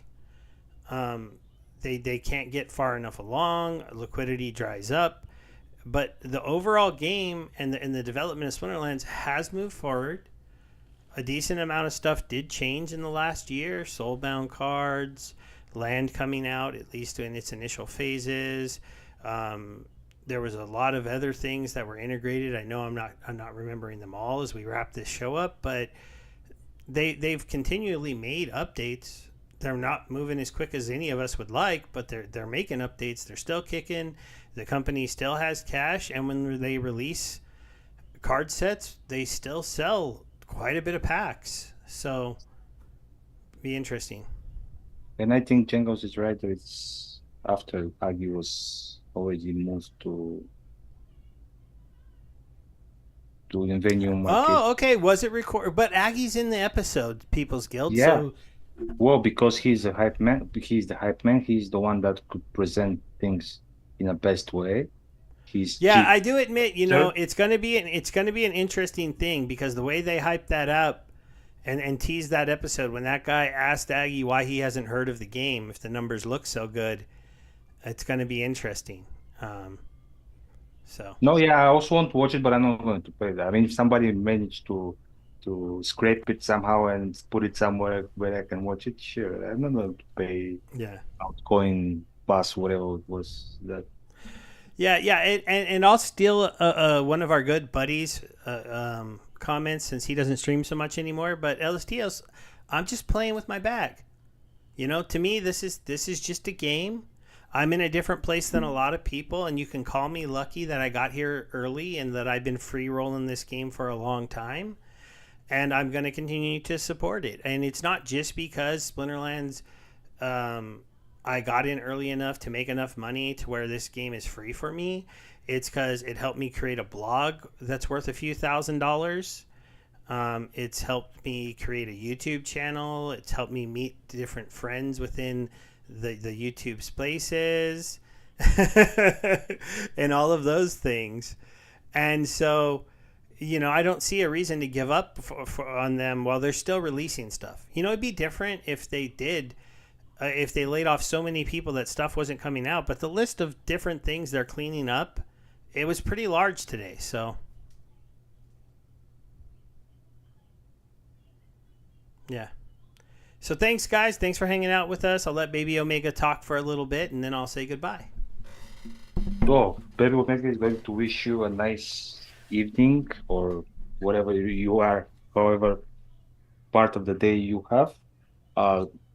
They can't get far enough along. Liquidity dries up. but the overall game and the development of Splinterlands has moved forward. A decent amount of stuff did change in the last year. Soulbound cards, land coming out, at least in its initial phases. There was a lot of other things that were integrated. I know I'm not remembering them all as we wrap this show up, but they've continually made updates. They're not moving as quick as any of us would like, but they're making updates. They're still kicking. The company still has cash, and when they release card sets, they still sell quite a bit of packs. So, be interesting.
And I think Jengos is right. It's after Agi was already moved to the venue market.
Oh, okay. Was it recorded? But Aggie's in the episode, People's Guild.
Yeah.
So,
Well, because he's a hype man. He's the hype man. He's the one that could present things in a best way. He's
yeah,
cheap.
I do admit,
Sir?
it's gonna be an interesting thing because the way they hyped that up and teased that episode when that guy asked Aggie why he hasn't heard of the game if the numbers look so good, it's gonna be interesting. Um, so
No, yeah, I also want to watch it, but I'm not going to pay that. I mean, if somebody managed to scrape it somehow and put it somewhere where I can watch it, sure. I'm not going to pay
yeah.
outgoing pass, whatever it was that.
Yeah, and I'll steal one of our good buddies' comments since he doesn't stream so much anymore. But LSTL's, I'm just playing with my bag. To me, this is just a game. I'm in a different place than a lot of people, and you can call me lucky that I got here early and that I've been free rolling this game for a long time. And I'm going to continue to support it. And it's not just because Splinterlands. I got in early enough to make enough money to where this game is free for me. It's because it helped me create a blog that's worth a few $1,000s. It's helped me create a YouTube channel. It's helped me meet different friends within the YouTube spaces and all of those things. And so, I don't see a reason to give up on them while they're still releasing stuff. It'd be different if they did. If they laid off so many people that stuff wasn't coming out, but the list of different things they're cleaning up, it was pretty large today. So, yeah. So thanks, guys. Thanks for hanging out with us. I'll let Bebeomega talk for a little bit, and then I'll say goodbye.
Oh, Bebeomega is going to wish you a nice evening or whatever you are, however part of the day you have.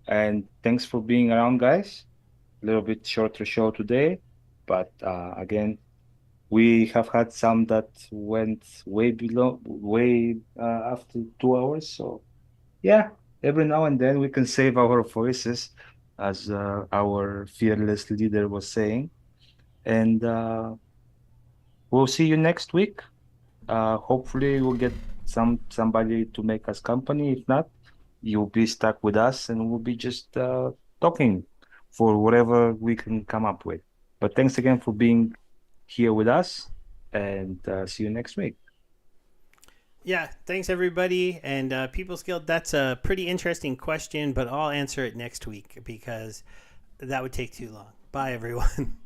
And thanks for being around, guys. A little bit shorter show today, but again, we have had some that went way below, way after 2 hours. So yeah, every now and then we can save our voices, as our fearless leader was saying. And we'll see you next week. Hopefully, we'll get somebody to make us company. If not, you'll be stuck with us, and we'll be just talking for whatever we can come up with. But thanks again for being here with us, and see you next week.
Yeah, thanks everybody. And People's Guild, that's a pretty interesting question, but I'll answer it next week because that would take too long. Bye, everyone.